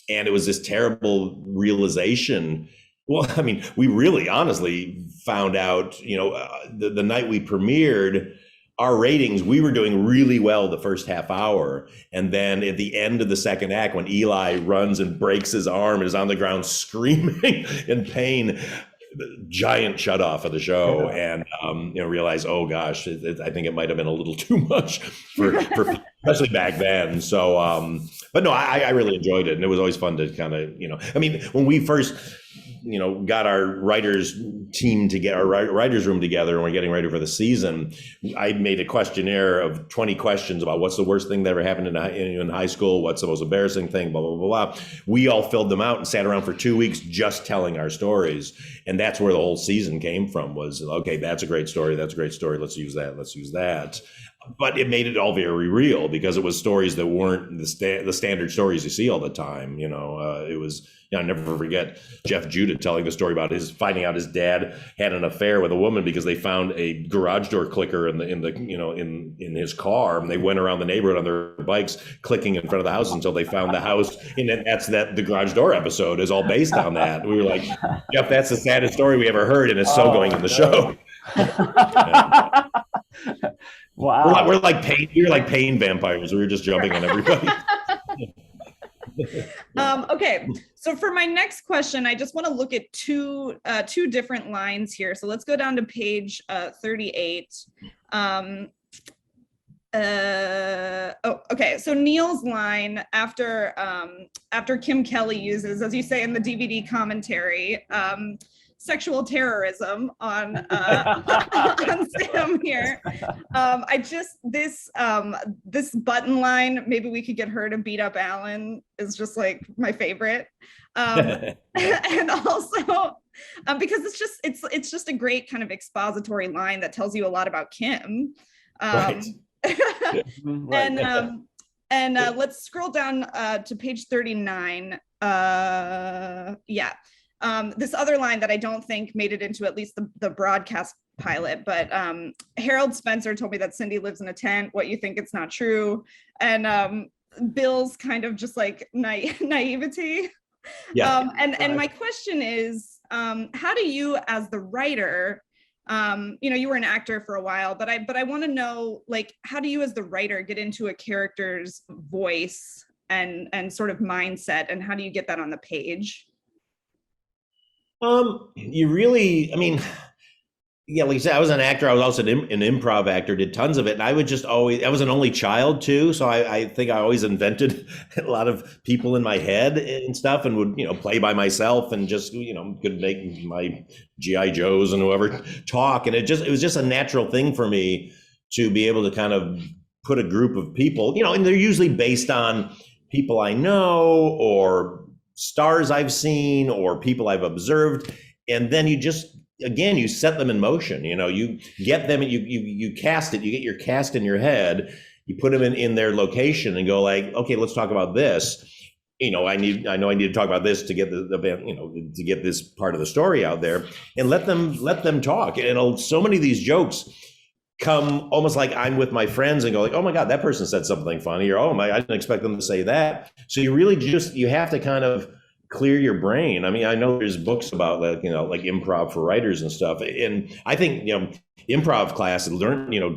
C: it was this terrible realization. Well, I mean, we really honestly found out, the night we premiered, our ratings, we were doing really well the first half hour. And then at the end of the second act, when Eli runs and breaks his arm and is on the ground screaming in pain, giant shut off of the show. And, realize, oh gosh, I think it might've been a little too much for especially back then. So, but no, I really enjoyed it. And it was always fun to kind of, when we first, got our writers team together, our writers room together, and we're getting ready for the season, I made a questionnaire of 20 questions about what's the worst thing that ever happened in high school, what's the most embarrassing thing, blah, blah, blah, blah. We all filled them out and sat around for 2 weeks just telling our stories. And that's where the whole season came from, was, okay, that's a great story. That's a great story. Let's use that. But it made it all very real, because it was stories that weren't the standard stories you see all the time. It was, I'll never forget Jeff Judah telling the story about finding out his dad had an affair with a woman because they found a garage door clicker in his car, and they went around the neighborhood on their bikes clicking in front of the house until they found the house. And the garage door episode is all based on that. We were like, Jeff, that's the saddest story we ever heard, and it's so going in the show. Yeah.
D: Wow.
C: We're like pain vampires. We were just jumping on everybody.
A: Okay, so for my next question, I just want to look at two different lines here. So let's go down to page 38. Okay. So Neil's line after Kim Kelly uses, as you say in the DVD commentary, sexual terrorism on on Sam here. This button line, maybe we could get her to beat up Alan, is just like my favorite. And also because it's just a great kind of expository line that tells you a lot about Kim.
C: Right.
A: And let's scroll down to page 39. This other line that I don't think made it into at least the broadcast pilot, but Harold Spencer told me that Cindy lives in a tent. What you think, it's not true. And Bill's kind of just like naivety.
C: Yeah.
A: And my question is, how do you, as the writer, you were an actor for a while, but I want to know, like, how do you as the writer get into a character's voice and sort of mindset, and how do you get that on the page?
C: You really, I mean, yeah, like I said, I was an actor. I was also an improv actor, did tons of it. And I would just always, I was an only child too. So I think I always invented a lot of people in my head and stuff, and would, play by myself and just, could make my G.I. Joes and whoever talk. And it was just a natural thing for me to be able to kind of put a group of people, and they're usually based on people I know or stars I've seen or people I've observed. And then you set them in motion. You get them, you cast it, you get your cast in your head, you put them in their location and go like, okay, let's talk about this. I know I need to talk about this to get to get this part of the story out there, and let them talk. And so many of these jokes come almost like I'm with my friends and go like, oh my God, that person said something funny, or oh my, I didn't expect them to say that. So you really you have to kind of clear your brain. I mean, I know there's books about like improv for writers and stuff. And I think, improv classes,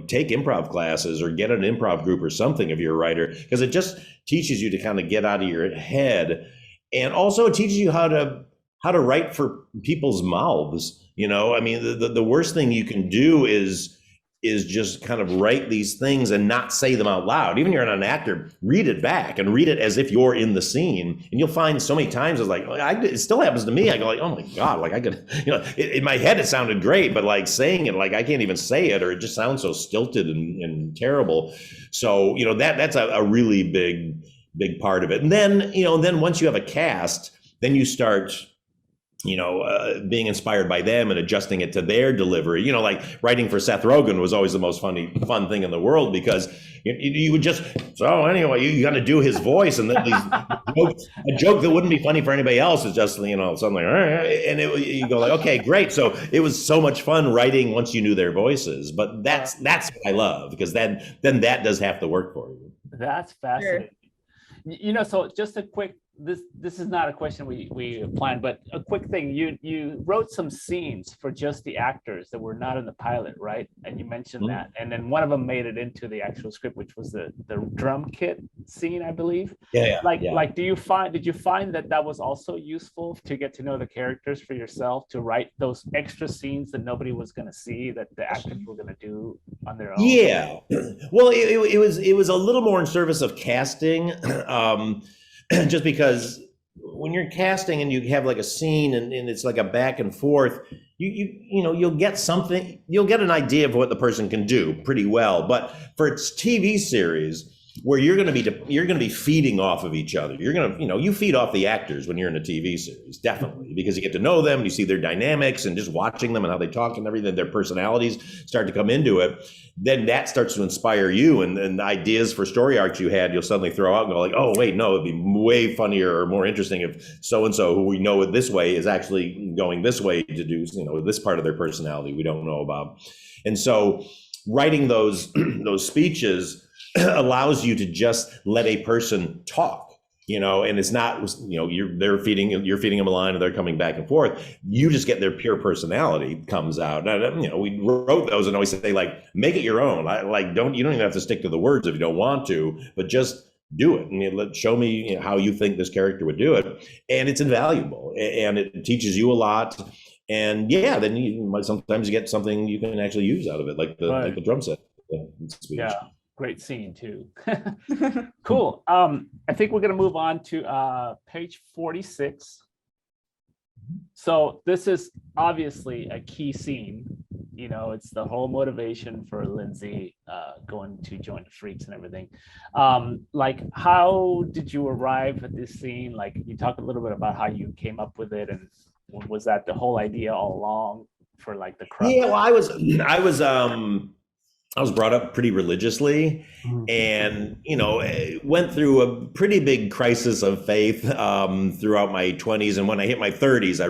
C: take improv classes or get an improv group or something if you're a writer, because it just teaches you to kind of get out of your head. And also it teaches you how to write for people's mouths. I mean, the worst thing you can do is just kind of write these things and not say them out loud. Even if you're not an actor, read it back and read it as if you're in the scene. And you'll find so many times it's like, it still happens to me. I go like, oh my God, like I could, in my head it sounded great, but like saying it, like I can't even say it, or it just sounds so stilted and terrible. So, that's a really big part of it. And then, then once you have a cast, then you start being inspired by them and adjusting it to their delivery. Like writing for Seth Rogen was always the most fun thing in the world, because you would just, so anyway, you got to do his voice, and then a joke that wouldn't be funny for anybody else is just, something, and you go like, okay, great. So it was so much fun writing once you knew their voices. But that's what I love, because then that does have to work for you.
D: That's fascinating. Sure. So just a quick, this is not a question we planned, but a quick thing. You wrote some scenes for just the actors that were not in the pilot, right? And you mentioned that, and then one of them made it into the actual script, which was the drum kit scene, I believe.
C: Yeah.
D: Did you find that was also useful to get to know the characters for yourself, to write those extra scenes that nobody was going to see, that the actors were going to do on their own?
C: Yeah. Well, it was a little more in service of casting. Just because when you're casting and you have like a scene and it's like a back and forth, you'll get an idea of what the person can do pretty well. But for its TV series, where you're going to be feeding off of each other, you feed off the actors when you're in a TV series, definitely, because you get to know them, you see their dynamics, and just watching them and how they talk and everything, their personalities start to come into it. Then that starts to inspire you, and the ideas for story arcs you had, you'll suddenly throw out and go like, oh wait, no, it'd be way funnier or more interesting if so-and-so, who we know it this way, is actually going this way to do, this part of their personality we don't know about. And so writing those speeches allows you to just let a person talk, and it's not, you're feeding them a line and they're coming back and forth. You just get their pure personality comes out. And, we wrote those and always say like, make it your own. You don't even have to stick to the words if you don't want to, but just do it, and show me how you think this character would do it. And it's invaluable, and it teaches you a lot. And yeah, then you might sometimes get something you can actually use out of it, like the drum set speech.
D: Yeah, great scene too. Cool. I think we're gonna move on to page 46. So this is obviously a key scene. You know, it's the whole motivation for Lindsay going to join the Freaks and everything. Like, how did you arrive at this scene? Like, you talk a little bit about how you came up with it, and was that the whole idea all along for like the crux?
C: Yeah, well, I was brought up pretty religiously, and went through a pretty big crisis of faith throughout my 20s, and when I hit my 30s, I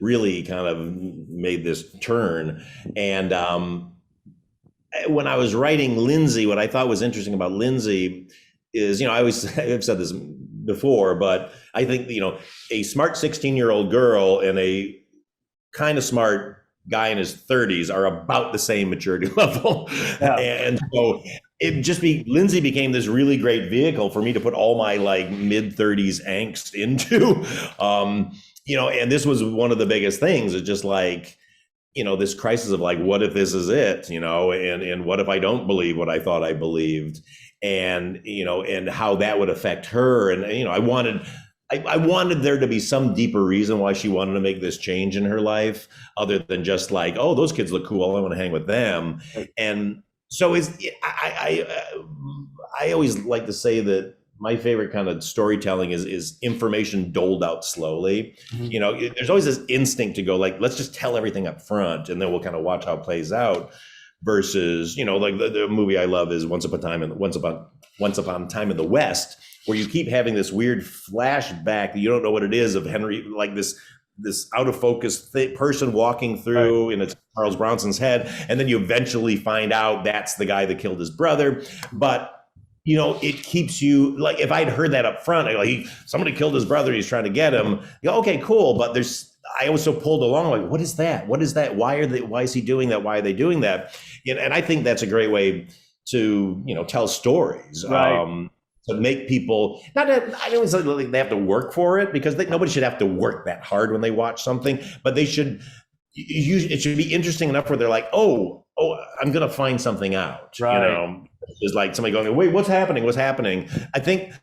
C: really kind of made this turn. And when I was writing Lindsay, what I thought was interesting about Lindsay is, I've said this before, but I think a smart 16-year-old girl and a kind of smart guy in his 30s are about the same maturity level. Yeah. And so Lindsay became this really great vehicle for me to put all my like mid 30s angst into. And this was one of the biggest things. It's just like, this crisis of like, what if this is it, and what if I don't believe what I thought I believed, and how that would affect her. And, I wanted there to be some deeper reason why she wanted to make this change in her life, other than just like, oh, those kids look cool, I want to hang with them. And so I always like to say that my favorite kind of storytelling is information doled out slowly. Mm-hmm. There's always this instinct to go like, let's just tell everything up front, and then we'll kind of watch how it plays out. Versus, like the movie I love is Once Upon a Time in the West, where you keep having this weird flashback that you don't know what it is of Henry, like this out of focus person walking through, and it's Charles Bronson's head, and then you eventually find out that's the guy that killed his brother. But it keeps you like, if I'd heard that up front, like somebody killed his brother, he's trying to get him. Okay, cool. But I was so pulled along, like, what is that? What is that? Why is he doing that? Why are they doing that? And I think that's a great way to, tell stories. Right. To make people, I don't say like they have to work for it, because nobody should have to work that hard when they watch something, but it should be interesting enough where they're like, oh, I'm going to find something out. Right. It's like somebody going, wait, what's happening? What's happening? I think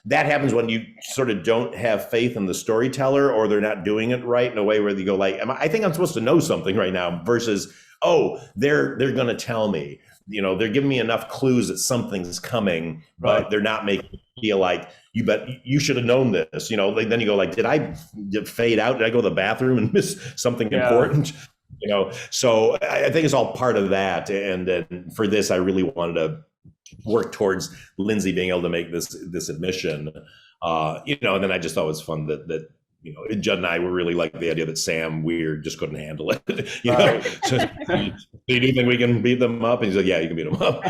C: that happens when you sort of don't have faith in the storyteller, or they're not doing it right in a way where you go like, I think I'm supposed to know something right now, versus, oh, they're going to tell me. They're giving me enough clues that something's coming, but they're not making me feel like you should have known this. Then you go like, did I fade out? Did I go to the bathroom and miss something important? So I think it's all part of that. And for this, I really wanted to work towards Lindsay being able to make this admission. And then I just thought it was fun that Judd and I were really like the idea that Sam Weir just couldn't handle it. So, do you think we can beat them up? And he's like, yeah, you can beat them up.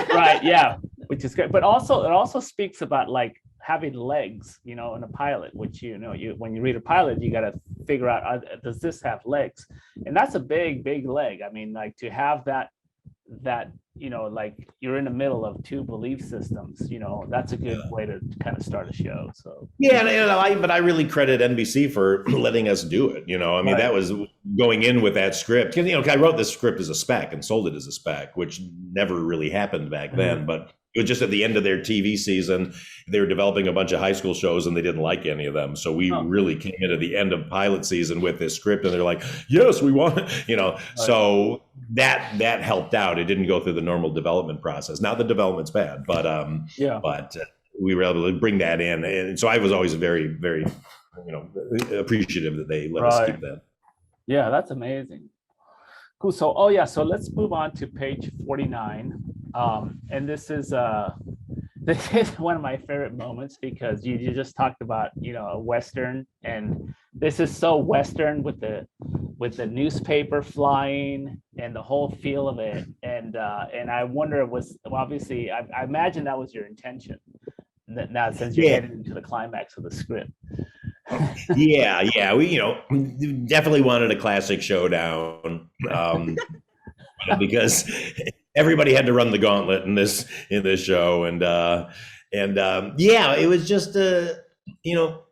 D: Right, yeah, which is great. But also, it also speaks about like having legs, in a pilot, which when you read a pilot, you got to figure out, does this have legs? And that's a big leg. I mean, like to have that like you're in the middle of two belief systems, that's a good way to kind of start a show. So
C: yeah, but I really credit NBC for letting us do it. That was going in with that script, because I wrote this script as a spec and sold it as a spec, which never really happened back then. But it was just at the end of their TV season, they were developing a bunch of high school shows and they didn't like any of them. So we really came into the end of pilot season with this script, and they're like, yes, we want it, so that helped out. It didn't go through the normal development process. Not that development's bad, but we were able to bring that in. And so I was always very, very, appreciative that they let us keep that.
D: Yeah, that's amazing. Cool. So, so let's move on to page 49. And this is one of my favorite moments, because you just talked about, a Western, and this is so Western with the newspaper flying and the whole feel of it. And I wonder, obviously, I imagine that was your intention, now since you're heading into the climax of the script.
C: Yeah. We, definitely wanted a classic showdown, because everybody had to run the gauntlet in this show, and And yeah, it was just you know,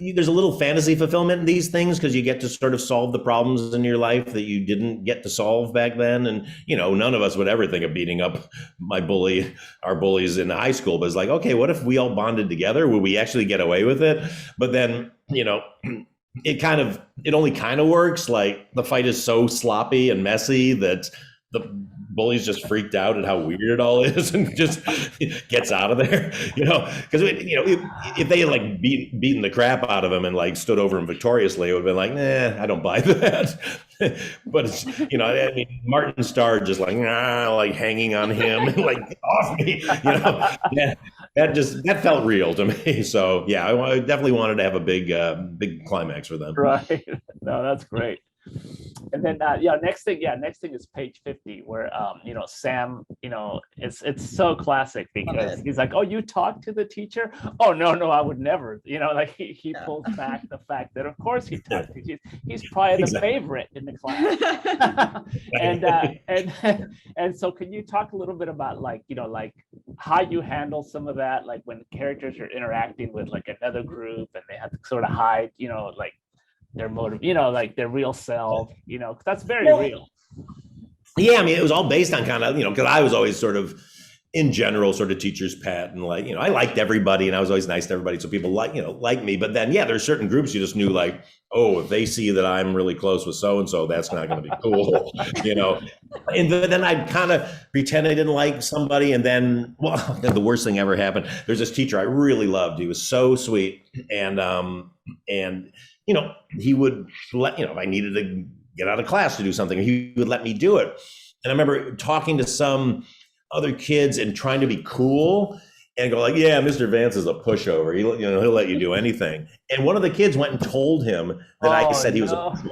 C: there's a little fantasy fulfillment in these things because you get to sort of solve the problems in your life that you didn't get to solve back then. And, you know, none of us would ever think of beating up our bullies in high school. But it's like, okay, what if we all bonded together? Would we actually get away with it? But then, you know, it only kind of works. Like the fight is so sloppy and messy that the bully's just freaked out at how weird it all is and just gets out of there, you know, because, you know, if they had like beaten the crap out of him and like stood over him victoriously, it would have been like, nah, I don't buy that. But it's, you know, I mean, Martin Starr just like hanging on him, like off me, you know, yeah, that felt real to me. So yeah, I definitely wanted to have a big climax for them.
D: Right. No, that's great. And then next thing is page 50, where you know, Sam, you know, it's so classic because he's like, oh, you talked to the teacher? Oh no, I would never, you know, like he pulls back the fact that of course he talked to he's probably the favorite in the class. and so can you talk a little bit about, like, you know, like how you handle some of that, like when characters are interacting with like another group and they have to sort of hide, you know, like their motive, you know, like their real self, you know, 'cause that's very real.
C: Yeah, I mean, it was all based on kind of, you know, because I was always sort of, in general, sort of teacher's pet, and like, you know, I liked everybody and I was always nice to everybody, so people like me. But then, yeah, there's certain groups you just knew, like, oh, if they see that I'm really close with so and so, that's not going to be cool, you know. And then I'd kind of pretend I didn't like somebody, and then, well, the worst thing ever happened. There's this teacher I really loved. He was so sweet, and you know, he would let, you know, if I needed to get out of class to do something, he would let me do it. And I remember talking to some other kids and trying to be cool and go like, yeah, Mr. Vance is a pushover. He'll let you do anything. And one of the kids went and told him that I said he was a pushover.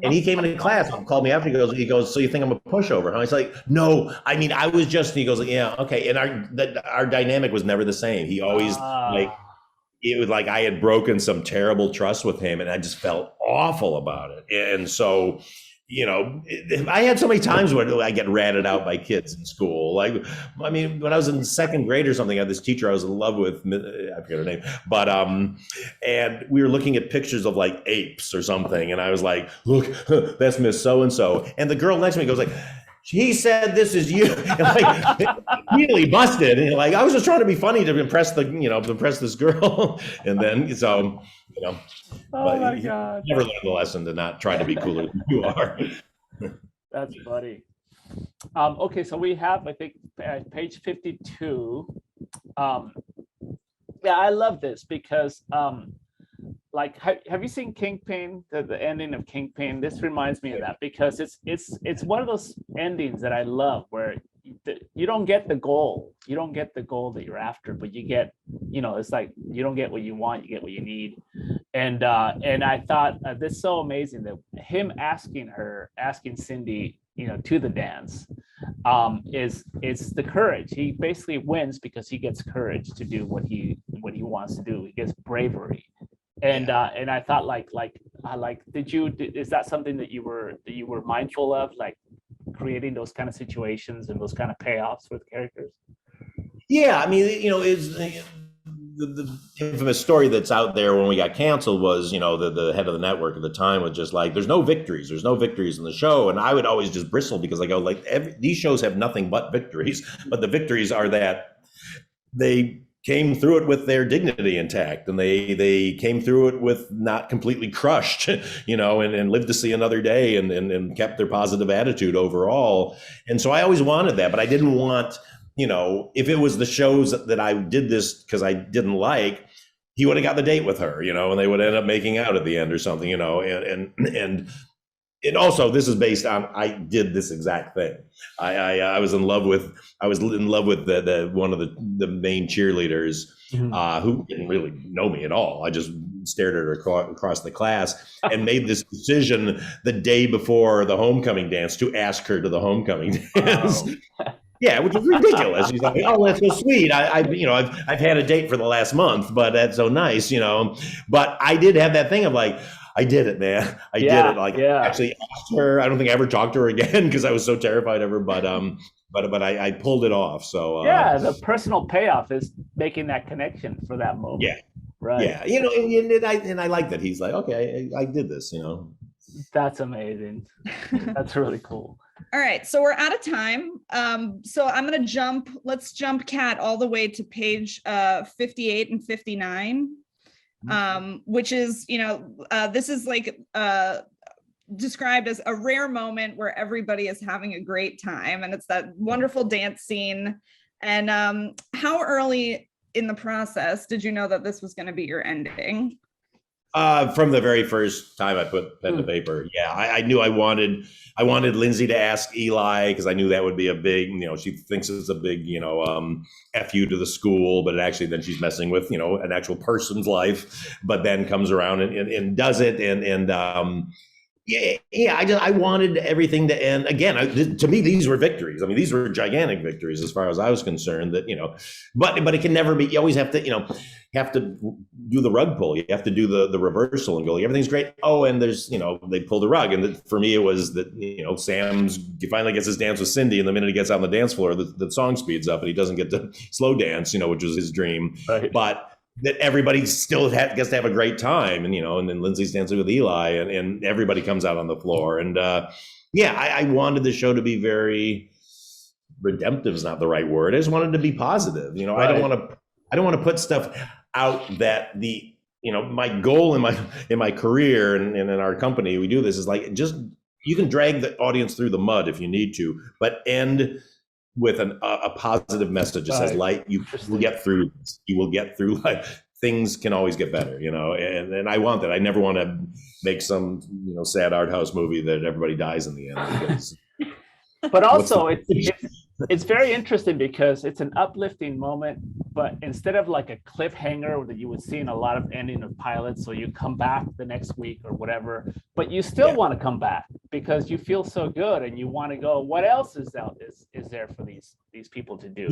C: And he came into class and called me after. He goes, so you think I'm a pushover? And I was like, no, I mean, I was just, he goes, yeah, okay. And our dynamic was never the same. He always like, it was like I had broken some terrible trust with him and I just felt awful about it. And so, you know, I had so many times where I get ratted out by kids in school. Like, I mean, when I was in second grade or something, I had this teacher I was in love with, I forget her name, but, and we were looking at pictures of like apes or something. And I was like, look, that's Miss So-and-so. And the girl next to me goes like, he said, this is you. And like, really busted. And like, I was just trying to be funny to impress this girl. And then, so, you know,
D: oh my God.
C: Never learned the lesson to not try to be cooler than you are.
D: That's funny. Okay, so we have, I think, page 52. Yeah, I love this because, like, have you seen Kingpin, the ending of Kingpin? This reminds me of that because it's one of those endings that I love where you don't get the goal. You don't get the goal that you're after, but you get, you know, it's like you don't get what you want, you get what you need. And I thought this is so amazing that him asking Cindy, you know, to the dance is the courage. He basically wins because he gets courage to do what he wants to do. He gets bravery. And I thought is that something that you were mindful of, like creating those kind of situations and those kind of payoffs with characters?
C: Yeah, I mean, you know, is the infamous story that's out there when we got canceled was, you know, the head of the network at the time was just like, there's no victories in the show. And I would always just bristle because I go like, these shows have nothing but victories, but the victories are that they came through it with their dignity intact, and they came through it with not completely crushed, you know, and lived to see another day and kept their positive attitude overall. And so I always wanted that, but I didn't want, you know, if it was the shows that I did this because I didn't like, he would have got the date with her, you know, and they would end up making out at the end or something, you know, and also this is based on, I did this exact thing. I was in love with the one of the main cheerleaders, who didn't really know me at all. I just stared at her across the class and made this decision the day before the homecoming dance to ask her to the homecoming dance. Wow. Yeah, which is ridiculous. He's like, oh, that's so sweet. I've had a date for the last month, but that's so nice, you know. But I did have that thing of like, I did it, man. I did it. Like, actually asked her. I don't think I ever talked to her again because I was so terrified of her. But but I pulled it off. So
D: yeah, the personal payoff is making that connection for that moment.
C: Yeah.
D: Right.
C: Yeah, and I like that he's like, okay, I did this,
D: That's amazing. That's really cool.
A: All right, so we're out of time. So I'm gonna let's jump Kat all the way to page 58 and 59, which is, this is like described as a rare moment where everybody is having a great time. And it's that wonderful dance scene. And how early in the process did you know that this was gonna be your ending?
C: From the very first time I put pen to paper, yeah, I knew I wanted Lindsay to ask Eli, because I knew that would be a big, she thinks it's a big, fu to the school, but actually then she's messing with, an actual person's life, but then comes around and does it, and I wanted everything to end. Again, to me, these were victories. I mean, these were gigantic victories as far as I was concerned. That but it can never be. You always have to do the rug pull. You have to do the reversal and go, everything's great. Oh, and there's they pulled the rug, and for me it was that he finally gets his dance with Cindy, and the minute he gets on the dance floor, the song speeds up, and he doesn't get to slow dance, which was his dream. Right. But that everybody still gets to have a great time, and then Lindsay's dancing with Eli, and everybody comes out on the floor, and I wanted the show to be very redemptive. Is not the right word. I just wanted to be positive. Right. I don't want to put stuff out that my goal in my career and in our company, we do this, is like, just, you can drag the audience through the mud if you need to, but end with a positive message that says, light, you will get through this. You will get through life. Things can always get better, and I want that. I never want to make some, sad art house movie that everybody dies in the end. Because
D: but also it's very interesting because it's an uplifting moment, but instead of like a cliffhanger that you would see in a lot of ending of pilots, so you come back the next week or whatever, but you still want to come back because you feel so good and you want to go, what else is there for these people to do?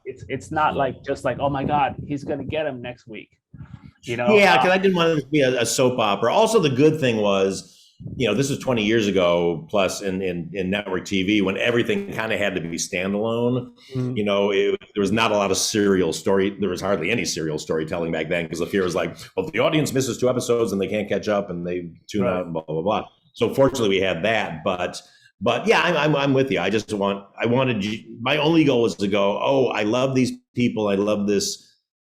D: It's not like just like, oh my God, he's gonna get him next week.
C: Because I didn't want it to be a soap opera. Also, the good thing was, this was 20 years ago plus in network TV, when everything kind of had to be standalone. There was not a lot of serial story. There was hardly any serial storytelling back then, because the fear was like, well, if the audience misses 2 episodes and they can't catch up and they tune out and blah, blah, blah. So fortunately we had that, but yeah, I'm with you. My only goal was to go, oh, I love these people. I love this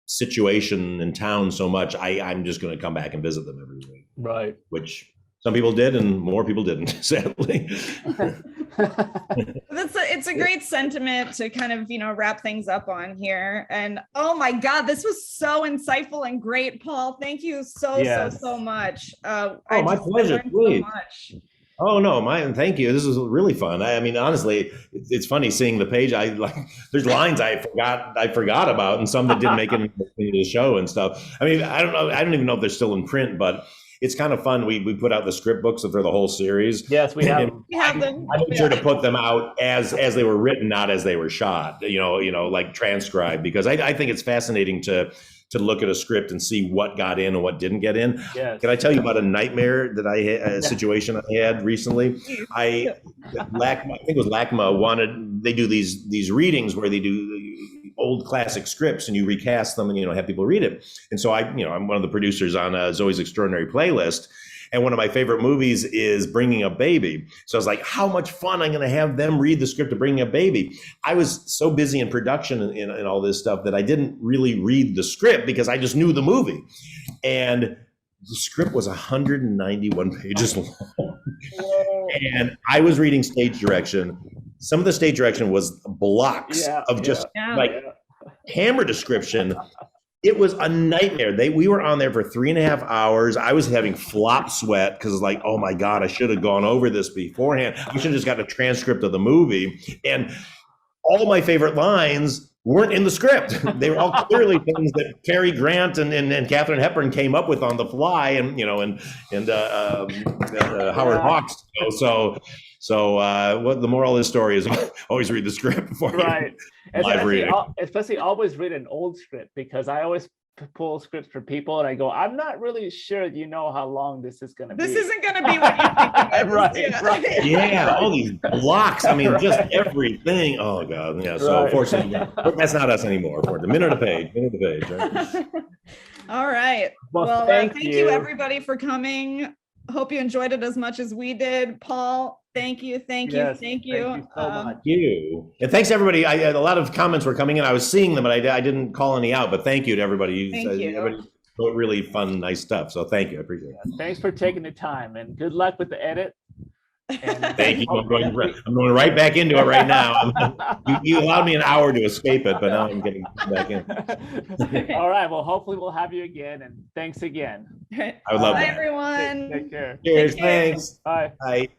C: situation in town so much. I'm just going to come back and visit them every week.
D: Right.
C: Which some people did and more people didn't, sadly.
A: It's a great sentiment to kind of, wrap things up on here. And oh my God, this was so insightful and great, Paul. Thank you so much.
C: My pleasure. Really. So much. Oh no, thank you. This was really fun. I mean, honestly, it's funny seeing the page. There's lines I forgot about, and some that didn't make it into the show and stuff. I mean, I don't know. I don't even know if they're still in print, but it's kind of fun. We put out the script books for the whole series.
D: Yes, we have them.
C: I made sure to put them out as they were written, not as they were shot. Like transcribed, because I think it's fascinating to look at a script and see what got in and what didn't get in. Yes. Can I tell you about a nightmare that I had, a situation I had recently? I think it was LACMA they do these readings where they do old classic scripts and you recast them and have people read it. And so I'm one of the producers on Zoe's Extraordinary Playlist, and one of my favorite movies is Bringing Up Baby. So I was like, how much fun I'm going to have them read the script of Bringing Up Baby. I was so busy in production and all this stuff that I didn't really read the script because I just knew the movie. And the script was 191 pages long. And I was reading stage direction. Some of the stage direction was blocks of just hammer description. It was a nightmare. We were on there for 3.5 hours. I was having flop sweat because like, oh my God, I should have gone over this beforehand. I should have just got a transcript of the movie. And all my favorite lines weren't in the script. They were all clearly things that Cary Grant and Katharine Hepburn came up with on the fly, and Howard Hawks. So what the moral of this story is, always read the script before you
D: especially always read an old script, because I always pull scripts for people, and I go, I'm not really sure you know how long this is going to be.
A: This isn't going to be what you think it is.
D: Right,
A: Yeah.
D: right.
C: Yeah, all these blocks. I mean, just
D: Right.
C: everything. Oh God. Yeah. So
D: Right.
C: fortunately, that's not us anymore. For the minute a page, right?
A: All right.
D: Well,
A: Well,
D: thank
A: thank you
D: you.
A: everybody for coming. Hope you enjoyed it as much as we did. Paul, thank you, thank you,
D: Yes,
A: thank you.
D: Thank you so much.
C: Thank you. And thanks everybody. I had a lot of comments were coming in. I was seeing them, but I didn't call any out. But thank you to everybody.
A: Thank you.
C: Everybody wrote really fun, nice stuff. So thank you. I appreciate it.
D: Thanks for taking the time, and good luck with the edit. And
C: Thank you. I'm going right back into it right now. You allowed me an hour to escape it, but now I'm getting back in.
D: All right. Well, hopefully we'll have you again, and thanks again.
C: I would love
A: Bye,
C: that.
A: everyone.
D: Take care.
C: Cheers.
A: Take care.
C: Thanks.
D: Bye.
C: Bye.